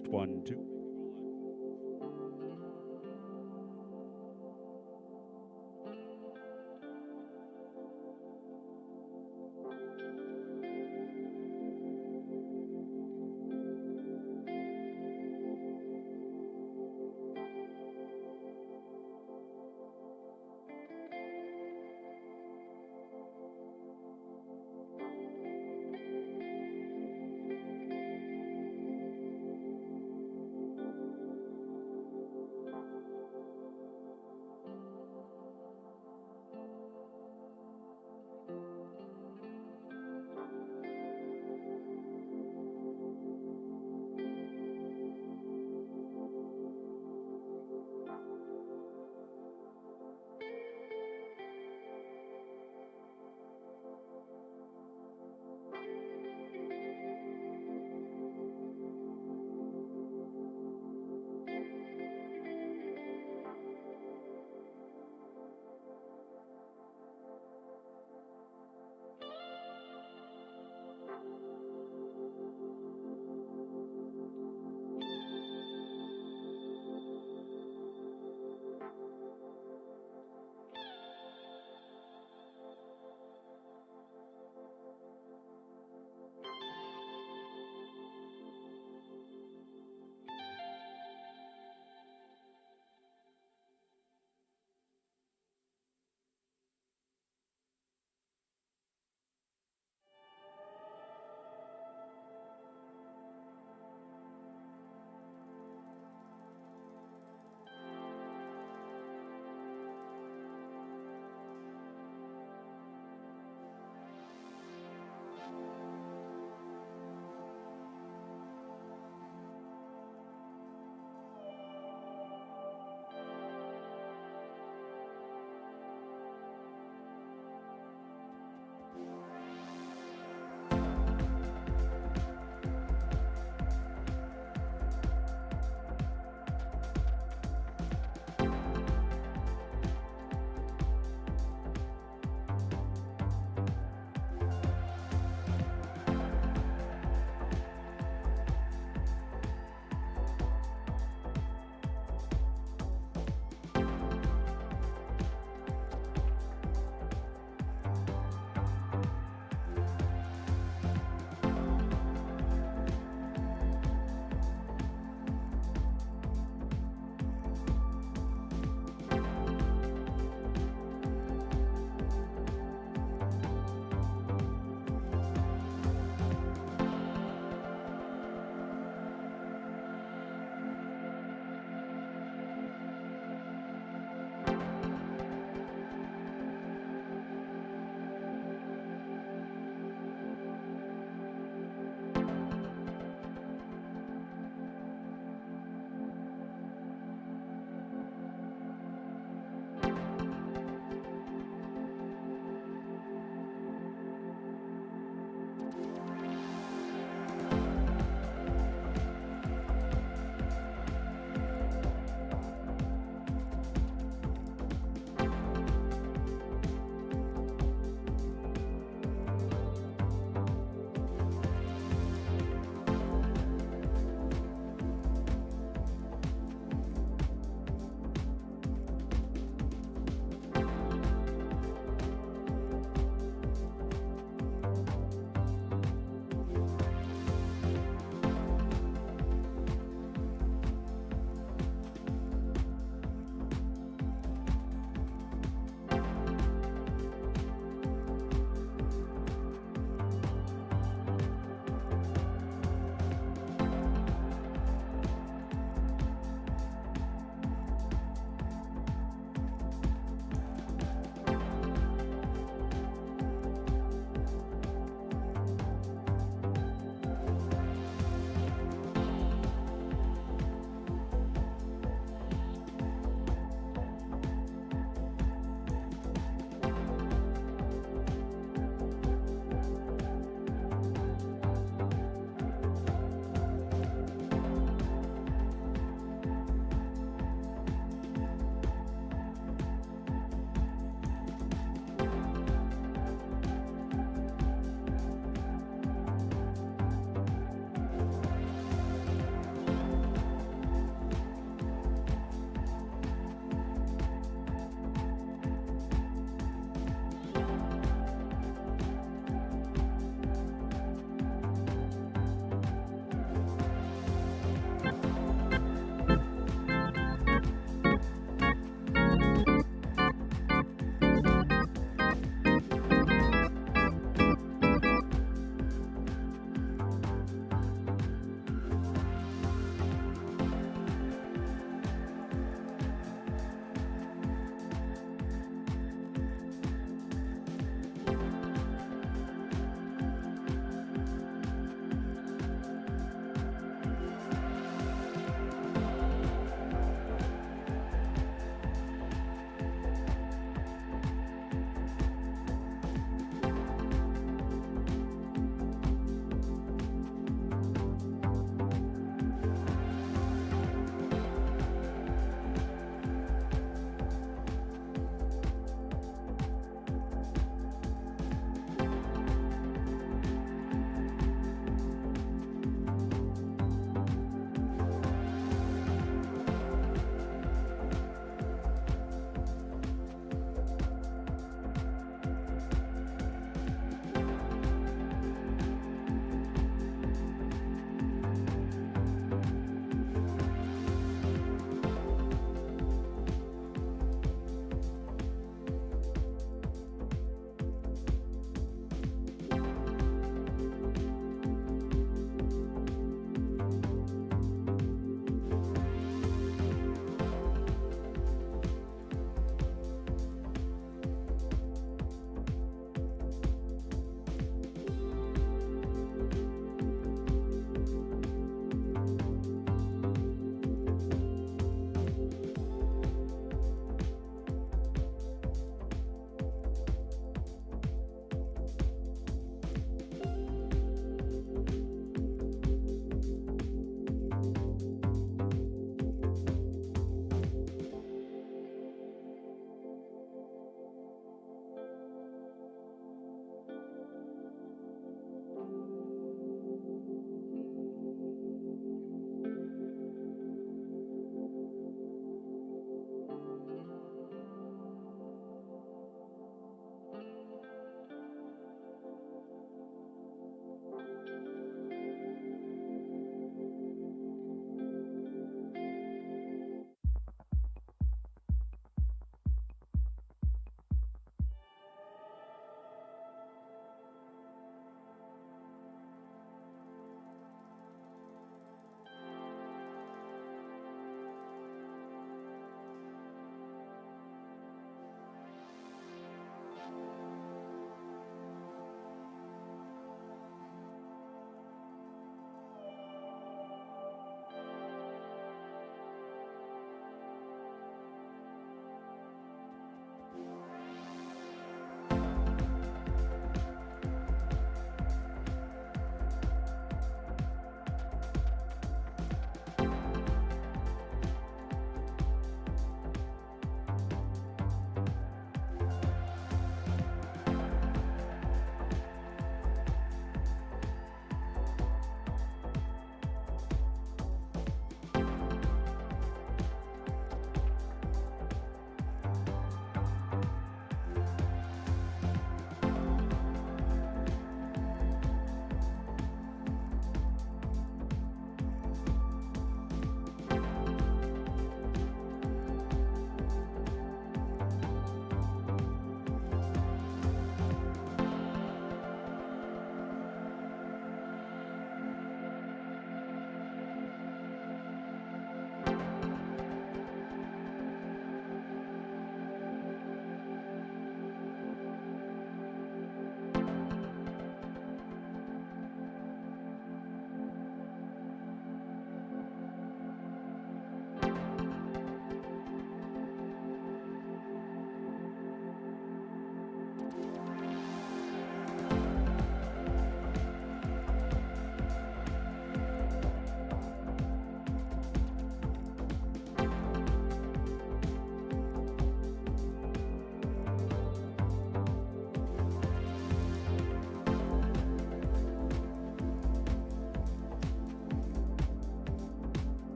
Test 1, 2.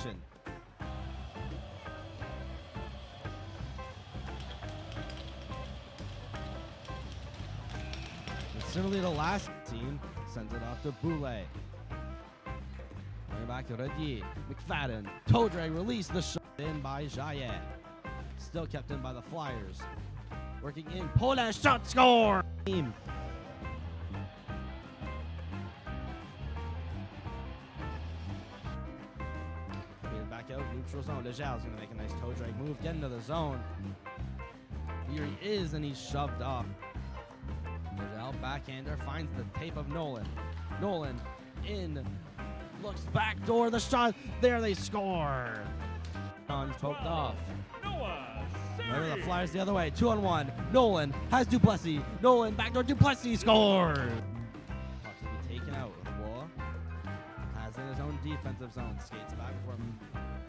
Kitchen. And similarly, the last team sends it off to Boulay. Bring it back to Redier. McFadden. Toe drag release. The shot in by Jaillet. Still kept in by the Flyers. Working in. Paulin shot score. Team. Back out, neutral zone. Lejal's going to make a nice toe drag move, get into the zone. Here he is, and he's shoved off. Lejal, backhander, finds the tape of Nolan. Nolan in, looks back door, the shot. There they score. He's poked off. Remember the Flyers the other way. 2-on-1. Nolan has Duplessis. Nolan backdoor. Duplessis scores. Puck to be taken out. Wall has in his own defensive zone. Skates back for him.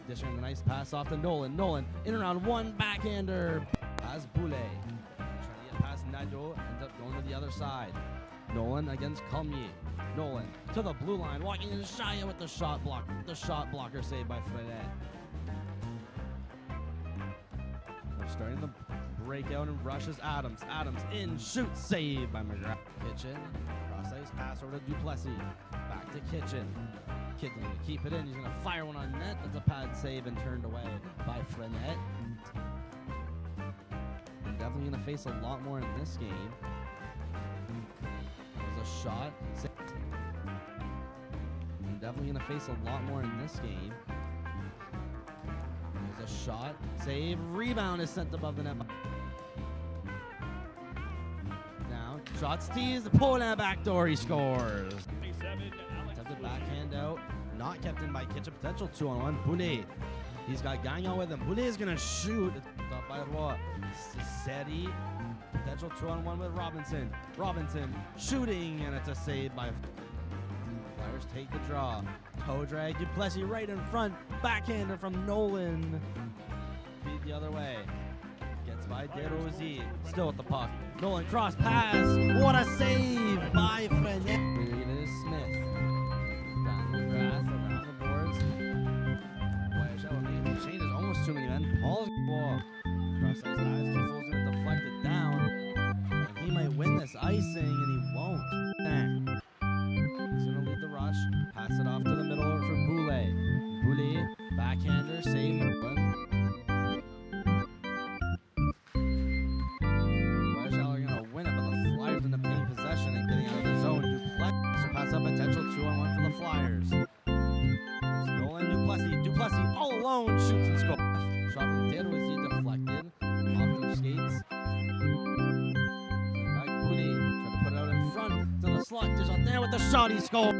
Dishing a nice pass off to Nolan. Nolan in around one backhander. Has Boulay. Trying to get past Nadeau. Ends up going to the other side. Nolan against Colmier. Nolan to the blue line. Walking in Shia with the shot block. The shot blocker saved by Fredet. They're starting to break out and rushes Adams. Adams in. Shoot. Saved by McGrath. Kitchen. Cross ice pass over to Duplessis. Back to Kitchen. Kitchen going to keep it in. He's going to fire one on net. That's a pad save and turned away by Frenet. And definitely going to face a lot more in this game. There's a shot. And definitely going to face a lot more in this game. There's a shot. Save. Rebound is sent above the net. Now, shots teased. Paulin backdoor. He scores. Attempted backhand out. Not kept in by Kitchen. Potential 2-on-1. Boulay. He's got Gagnon with him. Boulay is going to shoot. Stopped by Roy. Seri. Potential 2-on-1 with Robinson. Robinson shooting, and it's a save by Flyers. Take the draw. Toe drag. Duplessis right in front. Backhander from Nolan. Beat the other way. Gets by DeRosier. Still with the puck. Nolan cross pass. What a save by Frenet. It is Smith. Down the grass, around the boards. Voyageurs changes almost too many men. Paul's ball. Cross ice pass. Dufour's going to deflect it down. And he might win this icing, and he won't. He's going to lead the rush. Pass it off to the middle for Boulay. Boulay, backhander, save. Potential 2-on-1 for the Flyers. It's Nolan Duplessis. Duplessis all alone shoots and scores. Shot from DeRosier deflected. Off the skates. Back Boulay. Trying to put it out in front to the slot. Dijon there with the shot. He scores.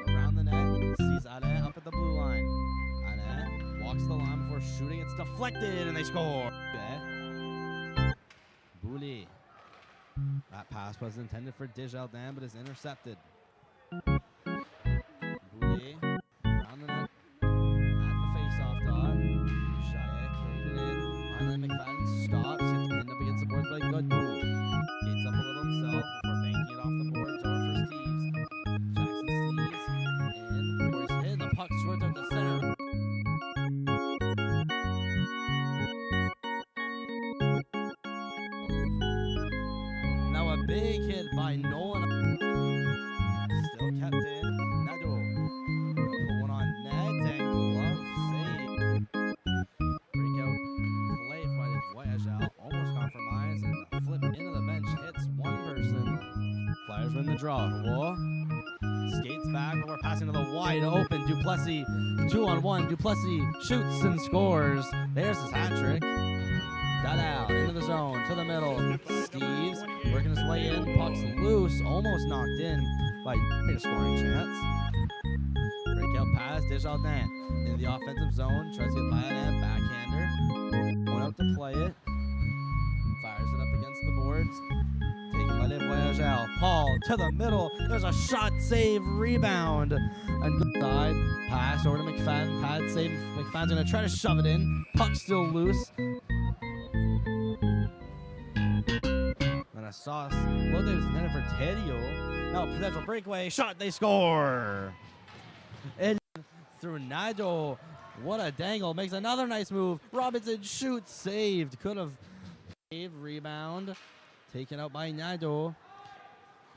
Around the net. Sees Alain up at the blue line. Alain walks the line before shooting. It's deflected and they score. Boulay. That pass was intended for Desjardins, but is intercepted. Boulay around the net at the face-off dot. Shia carried it in. Behind that, McFadden stops. Gets pinned up against the boards by Godbout. Skates up a little himself before banking it off the boards over for Steves. Jackson Steves in. Before he's hit, the puck shorts out the center. Now a big hit by Nolan. Still kept in. Nadeau. Put one on net and glove save. Breakout play by the Voyageurs. Almost compromised, and the flip into the bench hits one person. Flyers win the draw. War skates back, but we're passing to the wide open Duplessis. 2-on-1. Duplessis shoots and scores. There's his hat trick. Out into the zone, to the middle. Steves working his way in. Puck's loose, almost knocked in by a scoring chance. Breakout pass, Desjardins into the offensive zone. Tries to get by an backhander. Going out to play it. Fires it up against the boards. Taken by the Voyageurs. Paul to the middle. There's a shot, save, rebound. And good side. Pass over to McFadden. Pad save. McFadden's going to try to shove it in. Puck still loose. A sauce. Looked like it was intended for Tedio. Now potential breakaway shot. They score. And through Nadeau. What a dangle. Makes another nice move. Robinson shoots. Saved. Could have saved. Rebound. Taken out by Nadeau.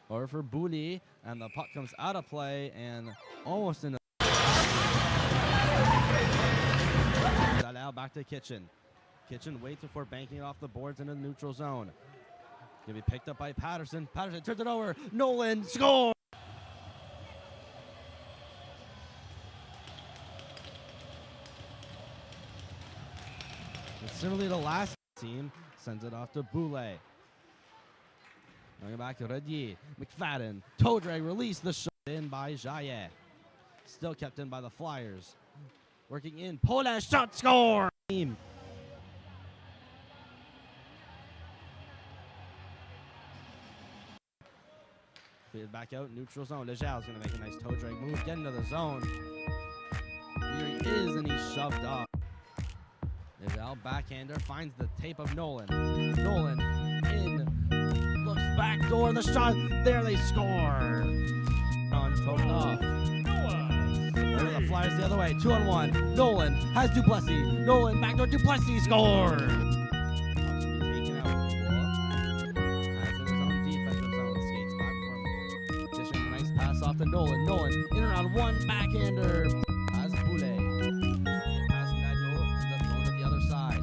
Or for Bouli. And the puck comes out of play and almost in the... Now back to Kitchen. Kitchen waits before banking it off the boards into the neutral zone. Gonna be picked up by Patterson. Patterson turns it over. Nolan score. And similarly, the last team sends it off to Boulay. Going back to Redier. McFadden. Toe drag release. The shot in by Jaillet. Still kept in by the Flyers. Working in. Poland shot score. Team. Cleared back out, neutral zone. Lejal's going to make a nice toe drag move, get into the zone. Here he is, and he's shoved off. Lejal, backhander, finds the tape of Nolan. Nolan in, looks back door, the shot. There they score. On poked off. The Flyers the other way, 2-on-1. Nolan has Duplessis. Nolan backdoor, Duplessis scores. Off to Nolan. Nolan in around one backhander. Has Boulay. Pass Nadeau ends up going to the other side.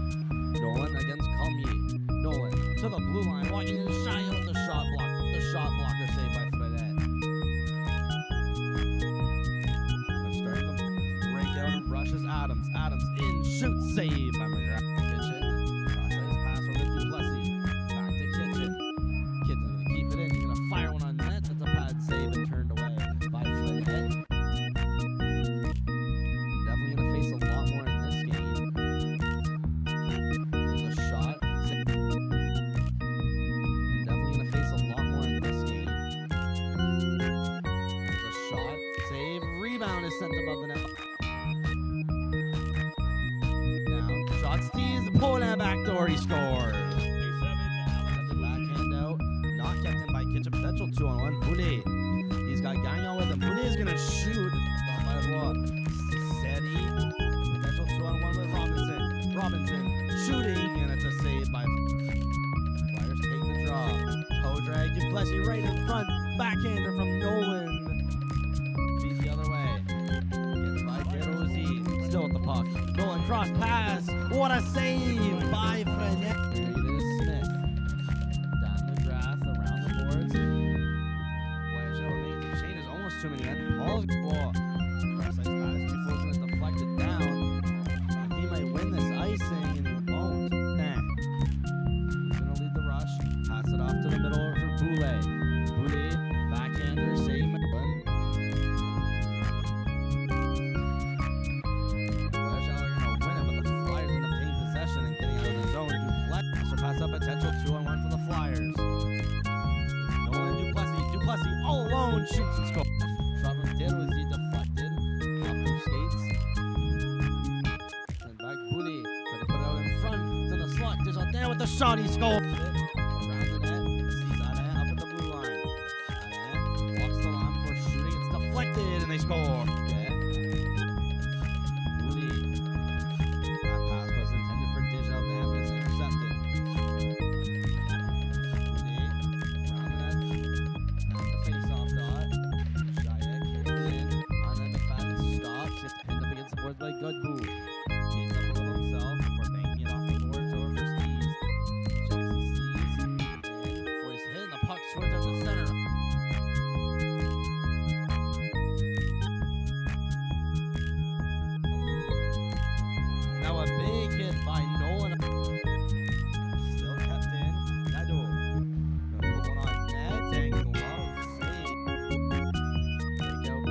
Nolan against Colmier. Nolan to the blue line. Walking in shy out the shot block. The shot blocker saved by Fredette. They're starting to break out and rushes Adams. Adams in. Shoot save by McGrath. Kitchen. Cross-ice pass over to Duplessis. Back to Kitchen. Kitchen's going to keep it in. He's going to fire one on net. That's a pad save and turned away. By Fredette. Definitely going to face a lot more in this game. There's a shot. Definitely going to face a lot more in this game. There's a shot. Save. Rebound is sent above the net. Now, shot steals. Poland backdoor. He scores. That's the backhand out. Not kept in by Kitchen. Potential 2-on-1. Boulay. He's got Gagnon with him. Boulay is going to shoot. Stop by the wall. Seti. Potential 2-on-1 with Robinson. Robinson shooting, and it's a save by Flyers. Take the draw. Toe drag. Duplessis right in front. Backhander from Nolan. Feet the other way. Gets by Gerosi. Still at the puck. Nolan cross pass. What a save by Fredette. There it is. Smith. Down the grass. Around the boards. Too many men. Paul's ball. Cross ice pass. Before it's going to deflect it down. He might win this icing, and he won't. Nah. He's going to lead the rush. Pass it off to the middle for Boulay. Boulay, backhander, save. Voyageurs are going to win it, but the Flyers end up taking possession and getting out of the zone. Duplessis pass up potential 2-on-1 for the Flyers. Nolan Duplessis all alone shoots and scores. Was he deflected off the skates? Send back Bouli. Try to put it out in front. To the slot. There's out there with the shot. He scores. Around the net. Sees Alain up at the blue line. Alain walks the line before shooting. It's deflected and they score. Yeah. Bouli. That pass was intended for Desjardins, but it's intercepted. Bouli. Around the net. At the face-off dot. By Godbout. Gains up a little himself before banking it off the boards over for Steves. Jackson Steves. Before he's hit, the puck towards out the center. Now a big hit by Nolan. Still kept in. Nadeau. Gonna put one on net and glove save. Take out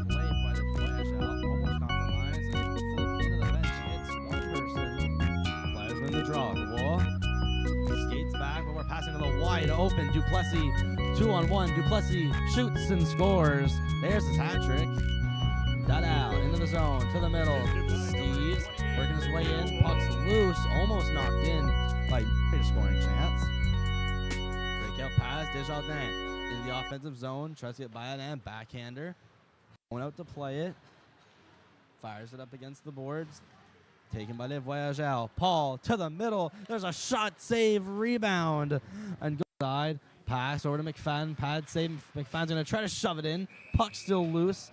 play by the Voyageurs. Almost compromised. Into the bench, hits one person. Flyers win the draw. Wall skates back, but we're passing to the wide open. Duplessis 2-on-1. Duplessis shoots and scores. There's his hat trick. Dada into the zone to the middle. Steves working his way in. Puck's loose, almost knocked in by a scoring chance. Breakout pass. Desjardins in the offensive zone. Tries to get by it and backhander. Going out to play it. Fires it up against the boards. Taken by Les Voyageurs. Paul to the middle. There's a shot, save, rebound. And go side. Pass over to McFadden. Pad save. McFadden's going to try to shove it in. Puck still loose.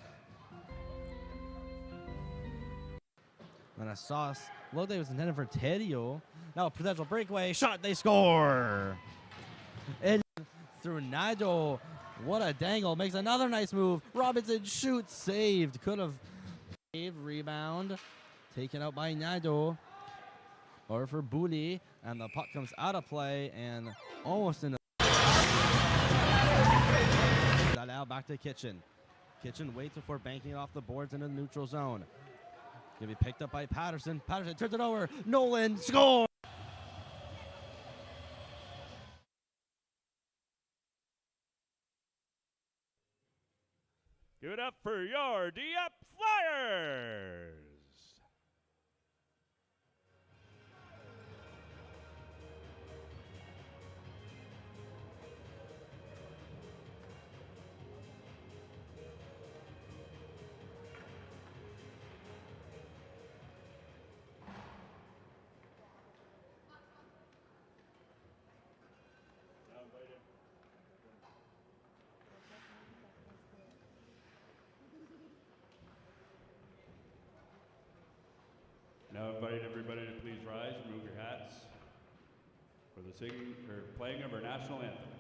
And a sauce. Looked like it was intended for Tedio. Now a potential breakaway. Shot. They score. And through Nigel. What a dangle. Makes another nice move. Robinson shoots. Saved. Could have saved. Rebound. Taken out by Nado. Or for Bouli. And the puck comes out of play and almost in the. Now back to Kitchen. Kitchen waits before banking it off the boards into the neutral zone. Gonna be picked up by Patterson. Patterson turns it over. Nolan score. Give it up for your Dieppe Flyers. Now invite everybody to please rise, remove your hats for the singing or playing of our national anthem.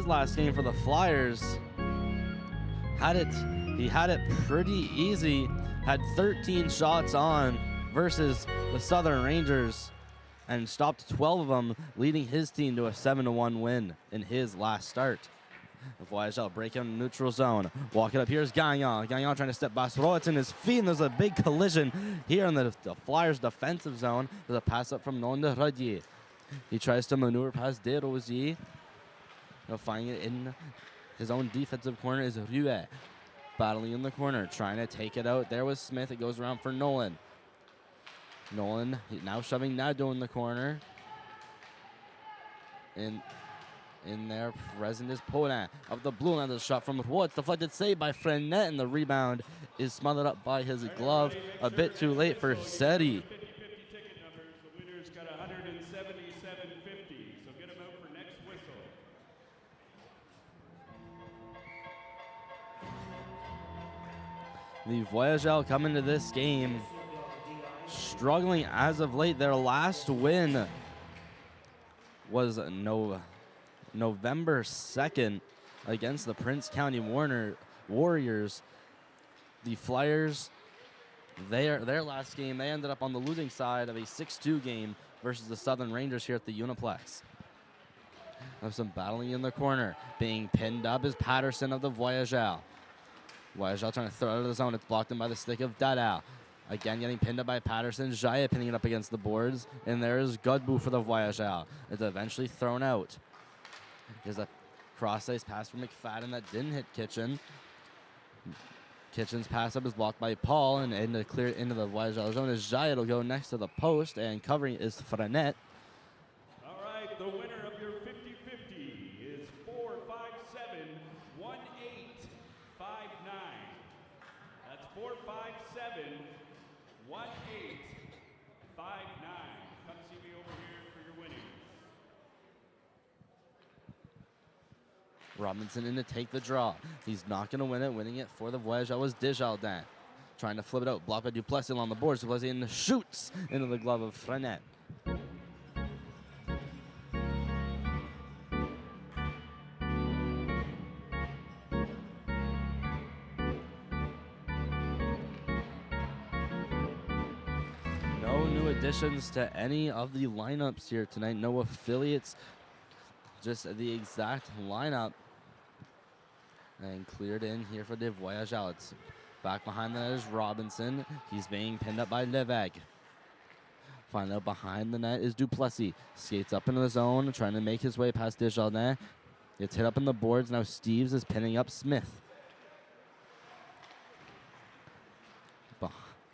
his last game for the Flyers. He had it pretty easy. Had 13 shots on versus the Southern Rangers and stopped 12 of them, leading his team to a 7-1 win in his last start. The Voyageurs break in the neutral zone. Walking up, here's Gagnon. Gagnon trying to step past Roitz in his feet, and there's a big collision here in the Flyers' defensive zone. There's a pass up from Nolan de Rodier. He tries to maneuver past De Rosier. He'll find it in his own defensive corner is Ruet. Battling in the corner, trying to take it out. There was Smith. It goes around for Nolan. Nolan now shoving Nadeau in the corner. In there, present is Paulin. Up the blue line, there's a shot from Roy. It's deflected, saved by Frenet, and the rebound is smothered up by his glove. A bit too late for Seti. The winner's got 177.50, so get him out for next whistle. The Voyageurs come into this game struggling as of late. Their last win was November 2nd against the Prince County Warriors. The Flyers, their last game, they ended up on the losing side of a 6-2 game versus the Southern Rangers here at the Uniplex. There's some battling in the corner. Being pinned up is Patterson of the Voyageurs. Voyageurs trying to throw it out of the zone. It's blocked in by the stick of Dada. Again, getting pinned up by Patterson. Jaya pinning it up against the boards. And there's Godbout for the Voyageurs. It's eventually thrown out. There's a cross-ice pass from McFadden that didn't hit Kitchen. Kitchen's pass up is blocked by Paul, and clear it into the Voyageurs zone as Jaya will go next to the post, and covering is Frenet. All right, the winner of your 50-50 is 457-1859. That's 457-1859. Come see me over here for your winnings. Robinson in to take the draw. He's not going to win it. Winning it for the Voyageurs was Desjardins. Trying to flip it out. Blocked by Duplessis along the boards. Duplessis shoots into the glove of Frenet. No new additions to any of the lineups here tonight. No affiliates. Just the exact lineup. And cleared in here for the Voyageurs. Back behind that is Robinson. He's being pinned up by Levesque. Finally out behind the net is Duplessis. Skates up into the zone, trying to make his way past Desjardins. Gets hit up in the boards. Now Steves is pinning up Smith.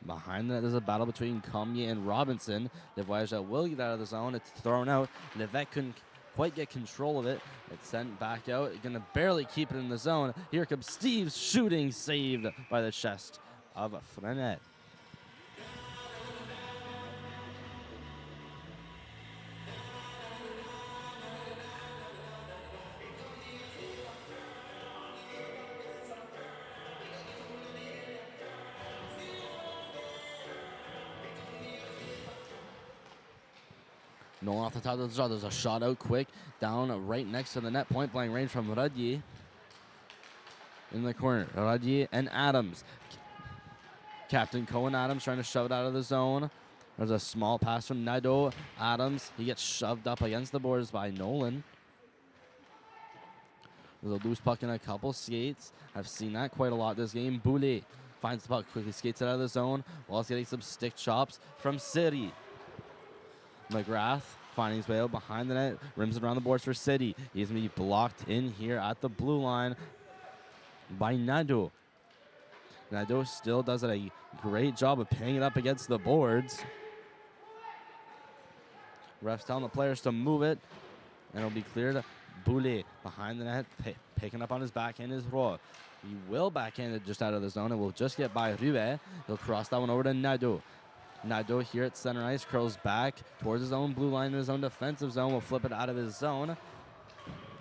Behind that, there's a battle between Cormier and Robinson. The Voyageurs will get out of the zone. It's thrown out. Levesque couldn't quite get control of it. It's sent back out. Going to barely keep it in the zone. Here comes Steve's shooting, saved by the chest of Frenet. Nolan off the top of the draw. There's a shot out quick. Down right next to the net. Point blank range from Radier. In the corner. Radier and Adams. Captain Cohen Adams trying to shove it out of the zone. There's a small pass from Nadeau. Adams. He gets shoved up against the boards by Nolan. There's a loose puck in a couple skates. I've seen that quite a lot this game. Boulet finds the puck quickly. Skates it out of the zone. While getting some stick chops from City. McGrath finding his way out behind the net, rims it around the boards for City. He's going to be blocked in here at the blue line by Nadeau. Nadeau still does a great job of pinning it up against the boards. Refs telling the players to move it, and it'll be cleared. Boulet behind the net, picking up on his backhand is Roy. He will backhand it just out of the zone, and will just get by Ruet. He'll cross that one over to Nadeau. Nadeau here at center ice curls back towards his own blue line in his own defensive zone. Will flip it out of his zone.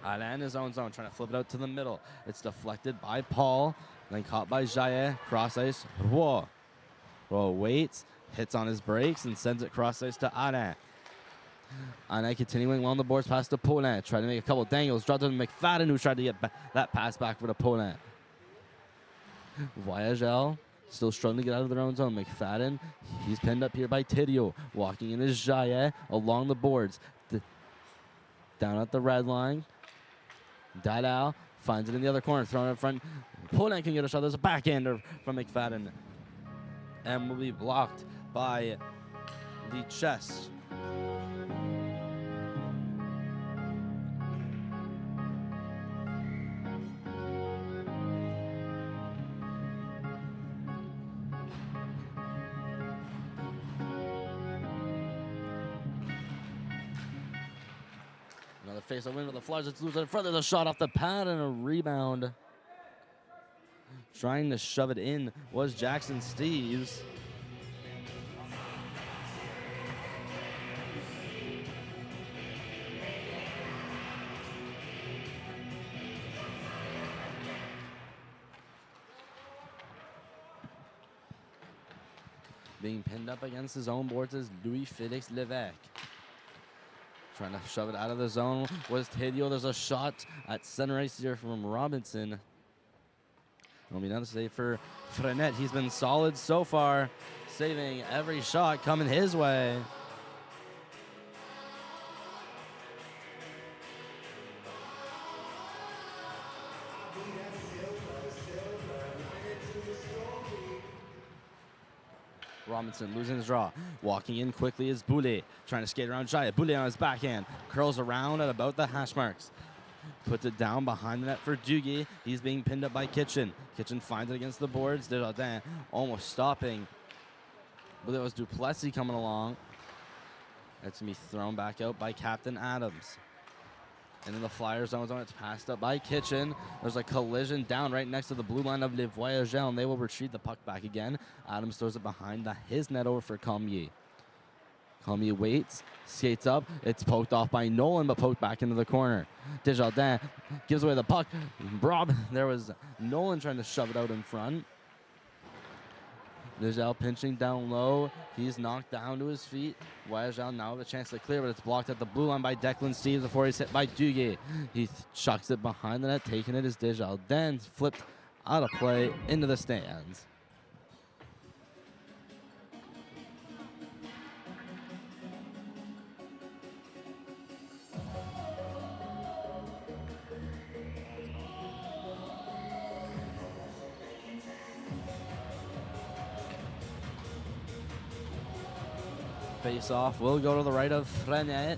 Alain in his own zone, trying to flip it out to the middle. It's deflected by Paul, then caught by Jaillet. Cross ice, Roy. Roy waits, hits on his brakes, and sends it cross ice to Alain. Ane continuing along the boards past to Poland. Tried to make a couple dangles. Dropped to McFadden, who tried to get that pass back for the Poland. Voyageurs still struggling to get out of their own zone. McFadden, he's pinned up here by Tidio. Walking in his Jaillet along the boards. Down at the red line. Dadal finds it in the other corner. Thrown in front. Poland can get a shot. There's a backhander from McFadden. And will be blocked by the chest. Another face-off win with the Flyers. It's loose in front. There's a shot off the pad and a rebound. Trying to shove it in was Jackson Steves. Being pinned up against his own boards is Louis-Félix Lévesque. Trying to shove it out of the zone was Tidio. There's a shot at center ice here from Robinson. It'll be another save for Frenette. He's been solid so far, saving every shot coming his way. Robinson losing his draw. Walking in quickly is Boulay. Trying to skate around Jaya. Boulay on his backhand. Curls around at about the hash marks. Puts it down behind the net for Duguay. He's being pinned up by Kitchen. Kitchen finds it against the boards. Desjardins almost stopping. But there was Duplessis coming along. It's going to be thrown back out by Captain Adams. And in the Flyers zone, it's passed up by Kitchen. There's a collision down right next to the blue line of Les Voyageurs, and they will retrieve the puck back again. Adams throws it behind his net over for Cormier. Cormier waits, skates up. It's poked off by Nolan, but poked back into the corner. Desjardins gives away the puck. There was Nolan trying to shove it out in front. Desjardins pinching down low. He's knocked down to his feet. Voyageurs now have a chance to clear, but it's blocked at the blue line by Declan Steves before he's hit by Duguay. He chucks it behind the net. Taking it is Desjardins. Flipped out of play into the stands. Face off will go to the right of Frenette.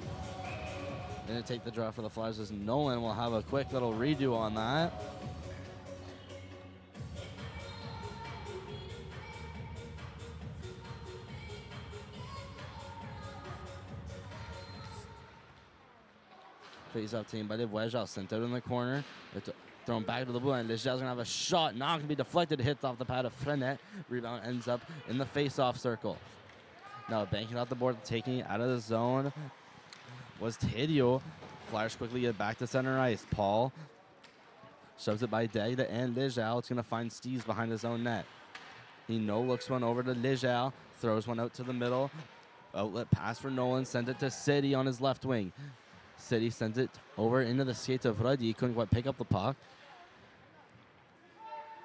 Going to take the draw for the Flyers as Nolan will have a quick little redo on that. Face off team by the Voyageurs. Sent out in the corner. It's thrown back to the blue line. Leger's going to have a shot. Not going to be deflected. Hits off the pad of Frenette. Rebound ends up in the face-off circle. Now banking out the board, taking it out of the zone was Tidio. Flyers quickly get back to center ice. Paul shoves it by Dagda and Leger. It's going to find Steves behind his own net. He looks one over to Leger. Throws one out to the middle. Outlet pass for Nolan. Sends it to City on his left wing. City sends it over into the skates of Ruddy. Couldn't quite pick up the puck.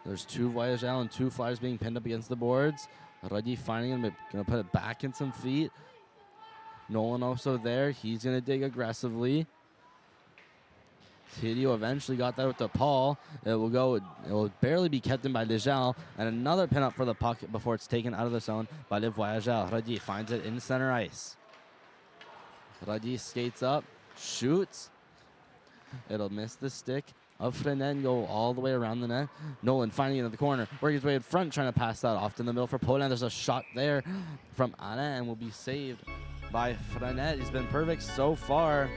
There's two Voyageurs and two Flyers being pinned up against the boards. Ruddy finding him, going to put it back in some feet. Nolan also there. He's going to dig aggressively. Tidio eventually got that with the Paul. It will barely be kept in by Leger. And another pin up for the puck before it's taken out of the zone by Les Voyageurs. Ruddy finds it in center ice. Ruddy skates up, shoots. It'll miss the stick of Frenette and go all the way around the net. Nolan finding it in the corner, working his way in front, trying to pass that off in the middle for Poland. There's a shot there from Anna and will be saved by Frenette. He's been perfect so far.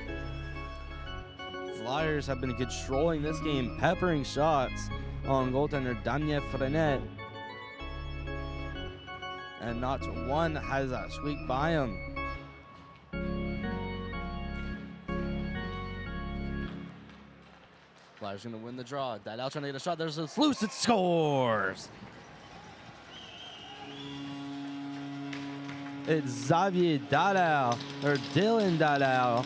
Flyers have been controlling this game, peppering shots on goaltender Daniel Frenette. And not one has squeaked by him. Flyers going to win the draw. Didal trying to get a shot. There's a loose. It scores. It's Xavier Dadao, or Dylan Dadao,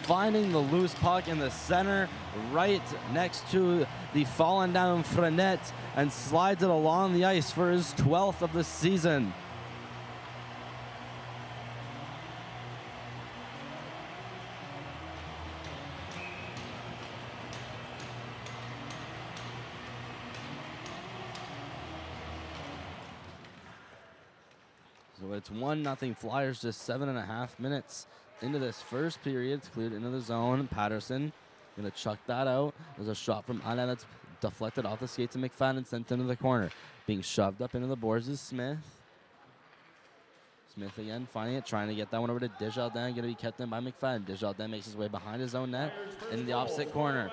finding the loose puck in the center, right next to the fallen down Frenette, and slides it along the ice for his 12th of the season. So it's 1-0 Flyers, just 7.5 minutes into this first period. It's cleared into the zone. Patterson gonna chuck that out. There's a shot from Anna that's deflected off the skates of McFadden, sent into the corner. Being shoved up into the boards is Smith. Smith again, finding it, trying to get that one over to Desjardins. Gonna be kept in by McFadden. Desjardins makes his way behind his own net in the opposite corner.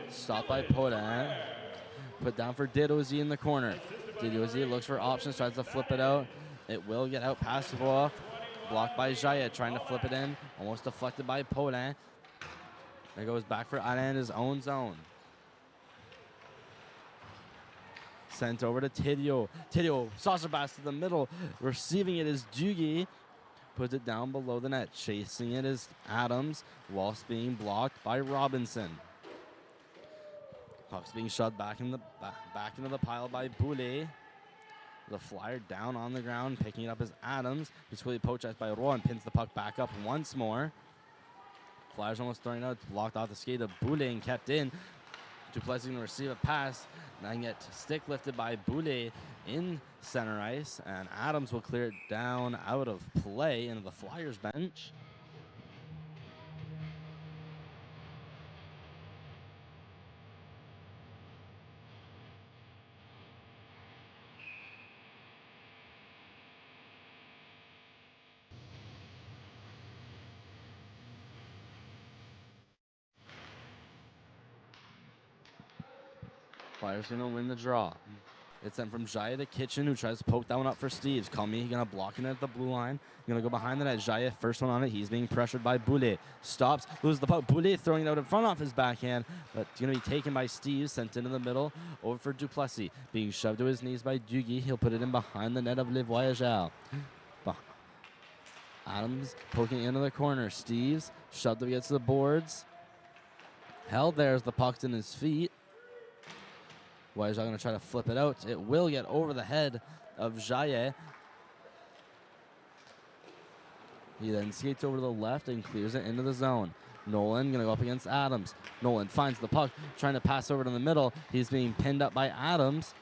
Stopped by Podin. Put down for Didozy in the corner. Didozy looks for options, tries to flip it out. It will get out past the ball. Blocked by Jaya, trying to flip it in. Almost deflected by Podin. It goes back for Alain in his own zone. Sent over to Tidio. Tidio, saucer pass to the middle. Receiving it is Duguay. Puts it down below the net. Chasing it is Adams, whilst being blocked by Robinson. Puck's being shoved back into the pile by Boulet. The Flyer down on the ground, picking it up as Adams. He's quickly poached by Roy and pins the puck back up once more. Flyers almost throwing out, blocked off the skate of Boulet and kept in. Duplessis going to receive a pass, then get stick lifted by Boulet in center ice, and Adams will clear it down out of play into the Flyers bench. Flyers gonna win the draw. It's sent from Jaya to Kitchen, who tries to poke that one up for Steves. Comey gonna block it at the blue line. Gonna go behind the net. Jaya, first one on it. He's being pressured by Boulet. Stops, loses the puck. Boulet throwing it out in front off his backhand, but it's gonna be taken by Steves, sent into the middle. Over for Duplessis. Being shoved to his knees by Duguay. He'll put it in behind the net of Les Voyageurs. Adams poking into the corner. Steves shoved up against the boards. Held there as the puck's in his feet. Voyageurs going to try to flip it out. It will get over the head of Jaillet. He then skates over to the left and clears it into the zone. Nolan going to go up against Adams. Nolan finds the puck, trying to pass over to the middle. He's being pinned up by Adams.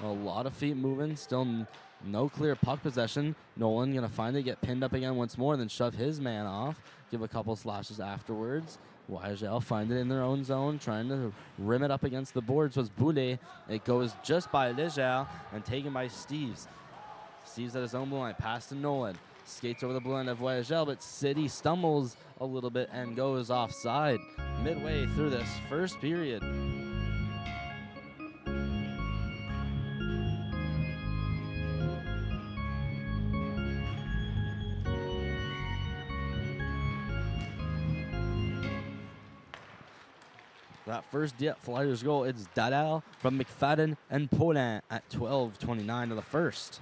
A lot of feet moving, still no clear puck possession. Nolan going to finally get pinned up again once more, then shove his man off. Give a couple slashes afterwards. Voyageurs find it in their own zone, trying to rim it up against the boards was Boulet. It goes just by Leger and taken by Steves. Steves at his own blue line, pass to Nolan. Skates over the blue line of Voyageurs, but City stumbles a little bit and goes offside midway through this first period. That first Dieppe Flyers goal, it's Dadal from McFadden and Paulin at 12:29 of the first.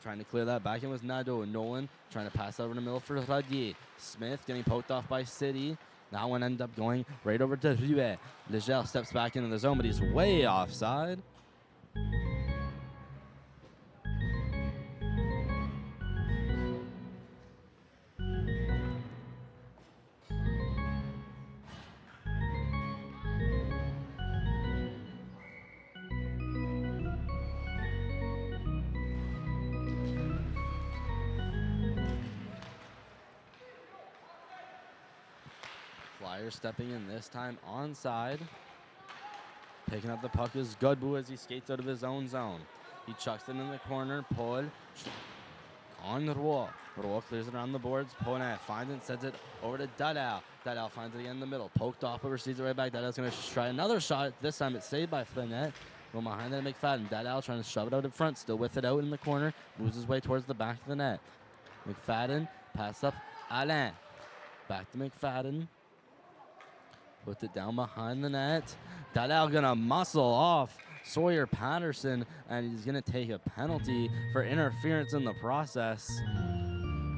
Trying to clear that back in was Nadeau. Nolan trying to pass over the middle for Radier. Smith getting poked off by City. That one ended up going right over to Ruet. Leger steps back into the zone, but he's way offside. Flyers stepping in this time onside. Picking up the puck is Godbout as he skates out of his own zone. He chucks it in the corner. Paul on Roy. Roy clears it around the boards. Paulin finds it, sends it over to Dadal. Dadal finds it again in the middle. Poked off, but receives it right back. Dadal's going to try another shot. This time it's saved by Frenette. Going behind that McFadden. Dadal trying to shove it out in front. Still with it out in the corner. Moves his way towards the back of the net. McFadden pass up Alain. Back to McFadden. Puts it down behind the net. Dadal gonna muscle off Sawyer Patterson, and he's going to take a penalty for interference in the process.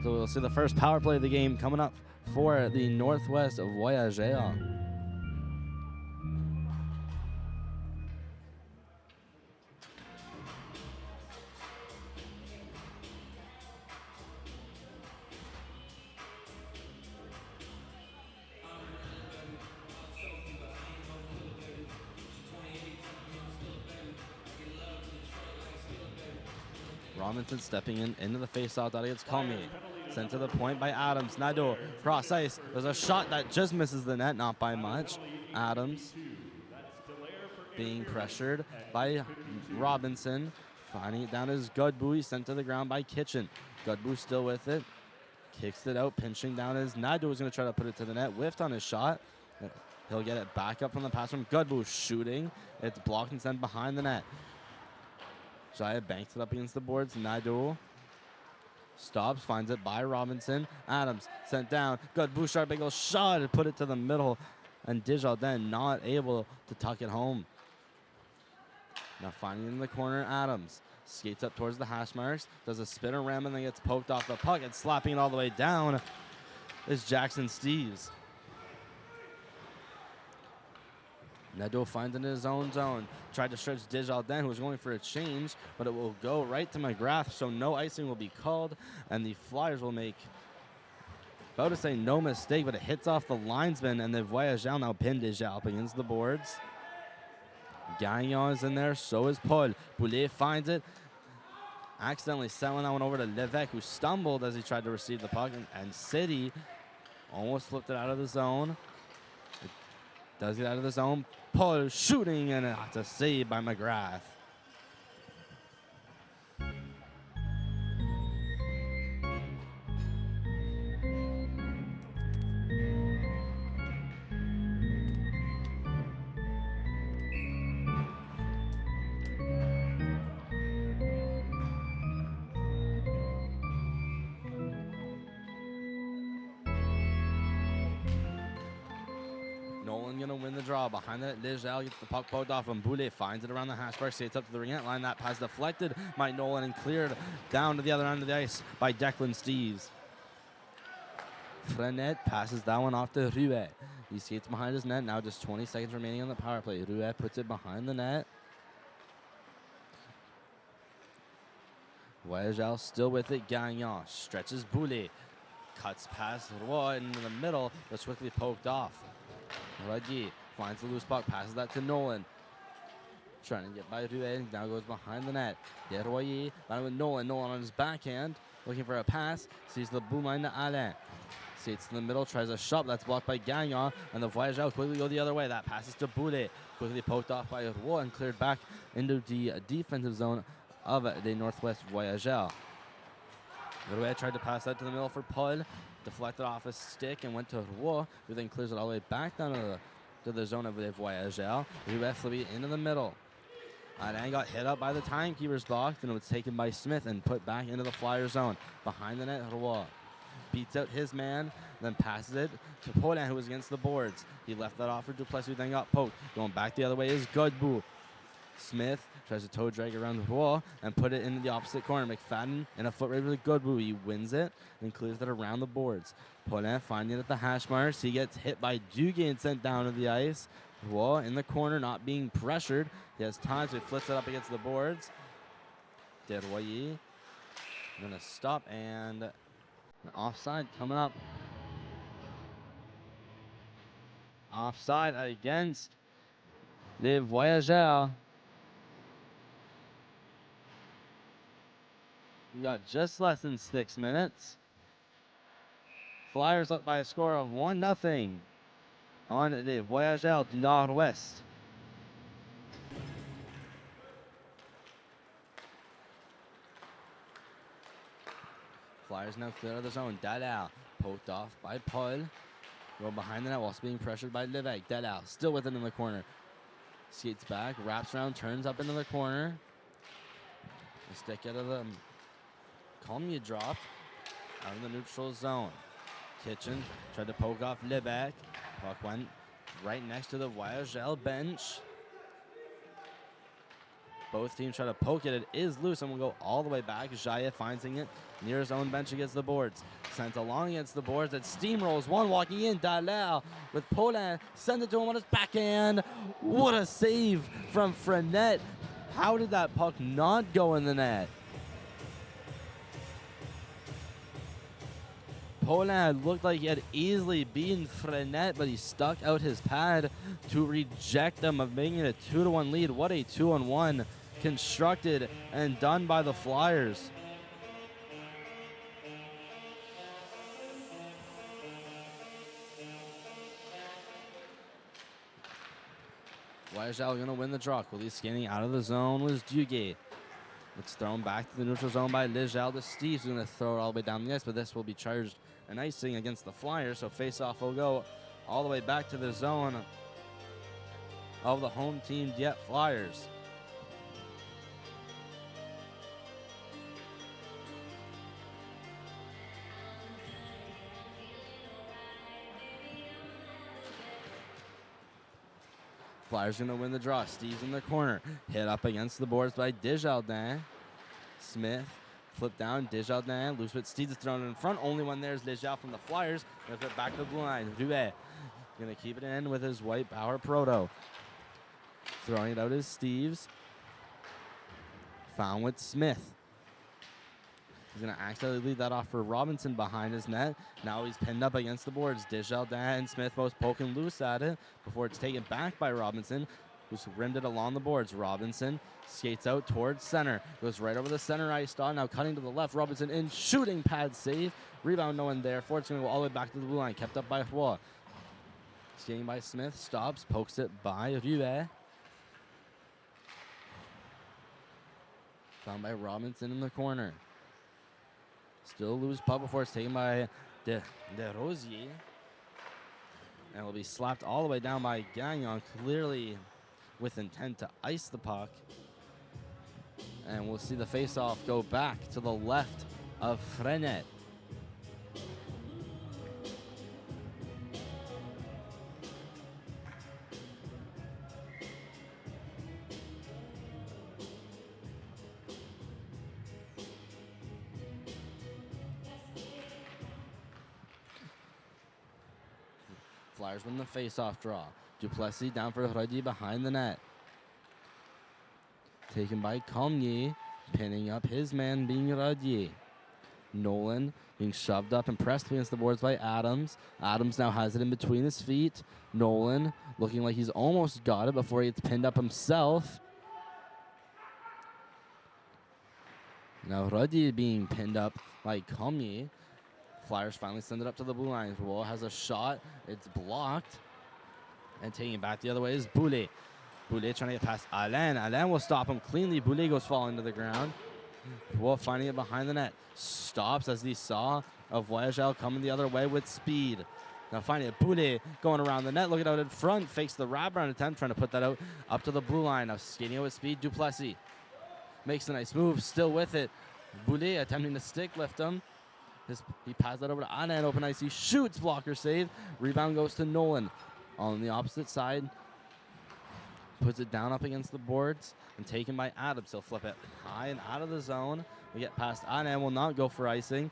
So we'll see the first power play of the game coming up for the Northwest Voyageurs. Robinson stepping into the faceoff. That against Comey. Sent to the point by Adams. Nadeau, cross ice. There's a shot that just misses the net, not by much. Adams being pressured by Robinson. Finding it down as Godbout. He's sent to the ground by Kitchen. Godbout still with it. Kicks it out, pinching down as Nadeau is going to try to put it to the net. Whiffed on his shot. He'll get it back up from the pass from Godbout. Shooting. It's blocked and sent behind the net. Jaya banks it up against the boards. Nadeau stops, finds it by Robinson. Adams sent down. Good Bouchard, big old shot and put it to the middle. And Desjardins not able to tuck it home. Now finding it in the corner, Adams skates up towards the hash marks. Does a spinner ram and then gets poked off the puck and slapping it all the way down is Jackson Steves. Nadeau finds it in his own zone. Tried to stretch Desjardins, who was going for a change, but it will go right to McGrath, so no icing will be called, and the Flyers will make, about to say no mistake, but it hits off the linesman, and the Voyageurs now pin Desjardins up against the boards. Gagnon is in there, so is Paul. Boulet finds it, accidentally selling that one over to Levesque, who stumbled as he tried to receive the puck, and City almost flipped it out of the zone. It does get out of the zone. Paul shooting, and it's a save by McGrath. Gonna win the draw. Behind that, Legel gets the puck poked off and Boulet finds it around the hash bar, skates up to the ring line. That pass deflected by Nolan and cleared down to the other end of the ice by Declan Steves. Frenet passes that one off to Ruet. He skates behind his net. Now just 20 seconds remaining on the power play. Ruet puts it behind the net. Voyageurs still with it. Gagnon stretches Boulet. Cuts past Roy into the middle, but quickly poked off. Radier finds the loose puck, passes that to Nolan. Trying to get by Ruet, now goes behind the net. Desroyer, battling with Nolan. Nolan on his backhand, looking for a pass. Sees the boom line to Alain. Skates in the middle, tries a shot, that's blocked by Gagnon, and the Voyageurs quickly go the other way. That passes to Boulet, quickly poked off by Roy and cleared back into the defensive zone of the Northwest Voyageurs. Roy tried to pass that to the middle for Paul. Deflected off his stick and went to Roy, who then clears it all the way back down to the zone of the Voyageurs. Roy flipped into the middle. Alain got hit up by the timekeeper's box, and it was taken by Smith and put back into the Flyer zone. Behind the net, Roy beats out his man, then passes it to Paulin, who was against the boards. He left that off for Duplessis, who then got poked. Going back the other way is Godbout. Smith tries to toe drag around the wall and put it into the opposite corner. McFadden in a foot race with Godbout. He wins it and clears it around the boards. Paulin finding it at the hash marks. He gets hit by Duguay and sent down to the ice. Roy in the corner, not being pressured. He has time, so he flips it up against the boards. Desroyer going to stop, and an offside coming up. Offside against the Voyageurs. We got just less than 6 minutes. Flyers up by a score of 1-0 on the Voyageurs du Nord-Ouest. Flyers now clear of the zone. Dalal poked off by Paul. Go behind the net whilst being pressured by Levesque. Dalal still with it in the corner. Skates back, wraps around, turns up into the corner. The stick out of the Colmier dropped out of the neutral zone. Kitchen tried to poke off Levesque. Puck went right next to the Voyageurs bench. Both teams try to poke it. It is loose and will go all the way back. Jaya finds it near his own bench against the boards. Sent along against the boards. It steamrolls one walking in. Dallaire with Poland. Sends it to him on his backhand. What a save from Frenette. How did that puck not go in the net? Poland looked like he had easily beaten Frenette, but he stuck out his pad to reject them of making it a 2-1 lead. What a 2-on-1 constructed and done by the Flyers. Voyageurs going to win the draw. Quickly scanning out of the zone was Duguay. It's thrown back to the neutral zone by Legel. The Steve's going to throw it all the way down the ice, but this will be charged and icing against the Flyers, so face-off will go all the way back to the zone of the home team Dieppe Flyers. Flyers going to win the draw. Steve's in the corner. Hit up against the boards by Desjardins. Smith flip down. Desjardins loose with Steve's thrown in front. Only one there is Legel from the Flyers. Going to flip back to the blue line. Ruet going to keep it in with his white power proto. Throwing it out is Steve's. Found with Smith. He's going to accidentally lead that off for Robinson behind his net. Now he's pinned up against the boards. Desjardins and Smith both poking loose at it before it's taken back by Robinson, who's rimmed it along the boards. Robinson skates out towards center. Goes right over the center ice dot. Now cutting to the left. Robinson in. Shooting pad save. Rebound no one there. It's going to go all the way back to the blue line. Kept up by Roy. Skating by Smith. Stops. Pokes it by Ruet. Found by Robinson in the corner. Still loose puck before it's taken by De Rosier. And will be slapped all the way down by Gagnon, clearly with intent to ice the puck. And we'll see the face-off go back to the left of Frenette. Flyers win the face-off draw. Duplessis down for Rodier behind the net. Taken by Cormier, pinning up his man being Rodier. Nolan being shoved up and pressed against the boards by Adams. Adams now has it in between his feet. Nolan looking like he's almost got it before he gets pinned up himself. Now Rodier being pinned up by Cormier. Flyers finally send it up to the blue line. Roy has a shot. It's blocked. And taking it back the other way is Boulet. Boulet trying to get past Alain. Alain will stop him cleanly. Boulet goes falling to the ground. Roy finding it behind the net. Stops as he saw a Voyageurs coming the other way with speed. Now finding it. Boulet going around the net. Looking out in front. Fakes the wraparound attempt. Trying to put that out up to the blue line. Now skating out with speed. Duplessis makes a nice move. Still with it. Boulet attempting to stick lift him. He passed that over to Anna and open ice. He shoots, blocker save. Rebound goes to Nolan. On the opposite side, puts it down up against the boards and taken by Adams. He'll flip it high and out of the zone. We get past Anna and will not go for icing.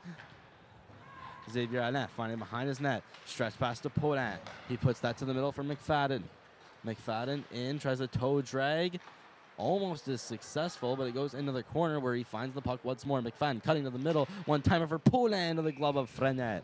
Xavier Alain finding behind his net. Stretch pass to Poland. He puts that to the middle for McFadden. McFadden in, tries a toe drag. Almost is successful, but it goes into the corner where he finds the puck once more. McFadden cutting to the middle. One timer for Poland to the glove of Frenette.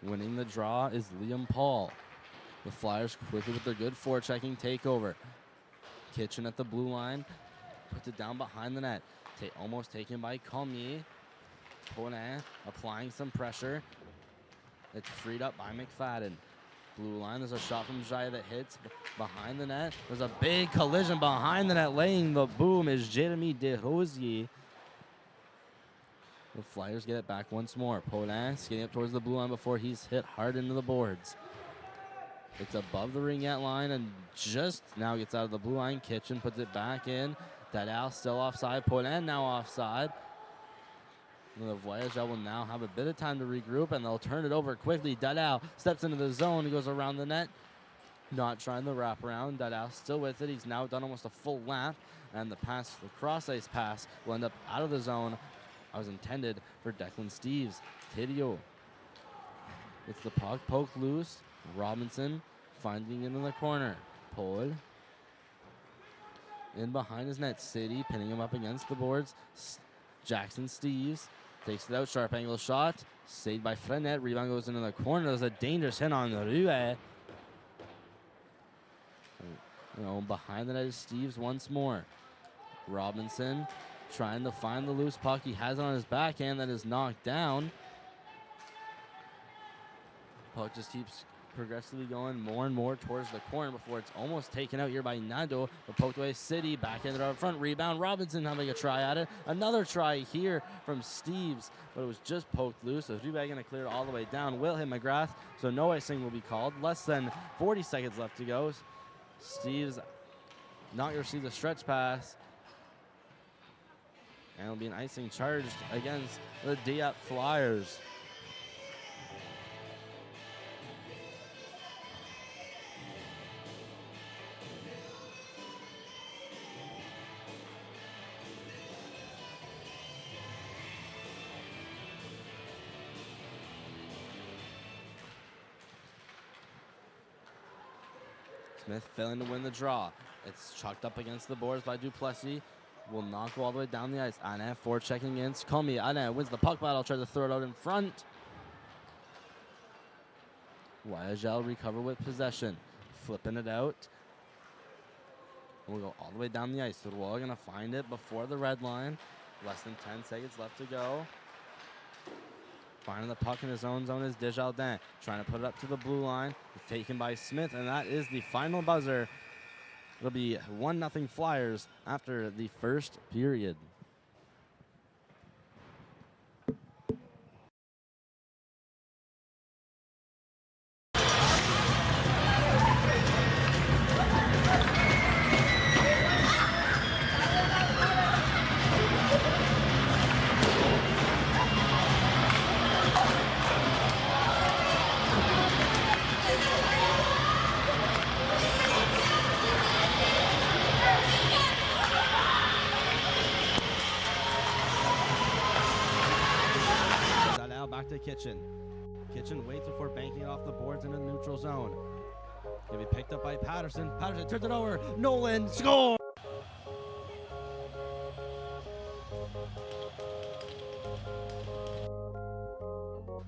Winning the draw is Liam Paul. The Flyers quickly with their good forechecking takeover. Kitchen at the blue line. Puts it down behind the net. Almost taken by Cormier. Poland applying some pressure. It's freed up by McFadden. Blue line, there's a shot from Jaya that hits behind the net. There's a big collision behind the net. Laying the boom is Jeremy Desrosiers. The Flyers get it back once more. Paulin skating up towards the blue line before he's hit hard into the boards. It's above the ringette line and just now gets out of the blue line. Kitchen puts it back in. Dadal still offside. Paulin now offside. The Voyageurs will now have a bit of time to regroup, and they'll turn it over quickly. Dadal steps into the zone. He goes around the net. Not trying the wraparound. Dadal still with it. He's now done almost a full lap, and the cross-ice pass will end up out of the zone. I was intended for Declan Steeves. Tidio. It's the puck poked loose. Robinson finding it in the corner. Paul in behind his net. City pinning him up against the boards. Jackson Steeves takes it out. Sharp angle shot. Saved by Frenet. Rebound goes into the corner. There's a dangerous hit on Rue. Behind the net is Steeves once more. Robinson trying to find the loose puck. He has it on his backhand. That is knocked down. Puck just keeps progressively going more and more towards the corner before it's almost taken out here by Nando. But poked away City. Backhanded out front. Rebound. Robinson having a try at it. Another try here from Steeves. But it was just poked loose. So Rubag going to clear it all the way down. Will hit McGrath. So no icing will be called. Less than 40 seconds left to go. Steeves not going to receive the stretch pass. And it'll be an icing charged against the Dieppe Flyers. Smith failing to win the draw. It's chucked up against the boards by Duplessis. Will not go all the way down the ice. Anna forechecking against Comey. Anna wins the puck battle. Tries to throw it out in front. Voyageurs recover with possession. Flipping it out. We'll go all the way down the ice. Roy going to find it before the red line. Less than 10 seconds left to go. Finding the puck in his own zone is Desjardins. Trying to put it up to the blue line. It's taken by Smith, and that is the final buzzer. It'll be 1-0 Flyers after the first period. Back to Kitchen. Kitchen waits before banking it off the boards into the neutral zone. Gonna be picked up by Patterson. Patterson turns it over. Nolan scores!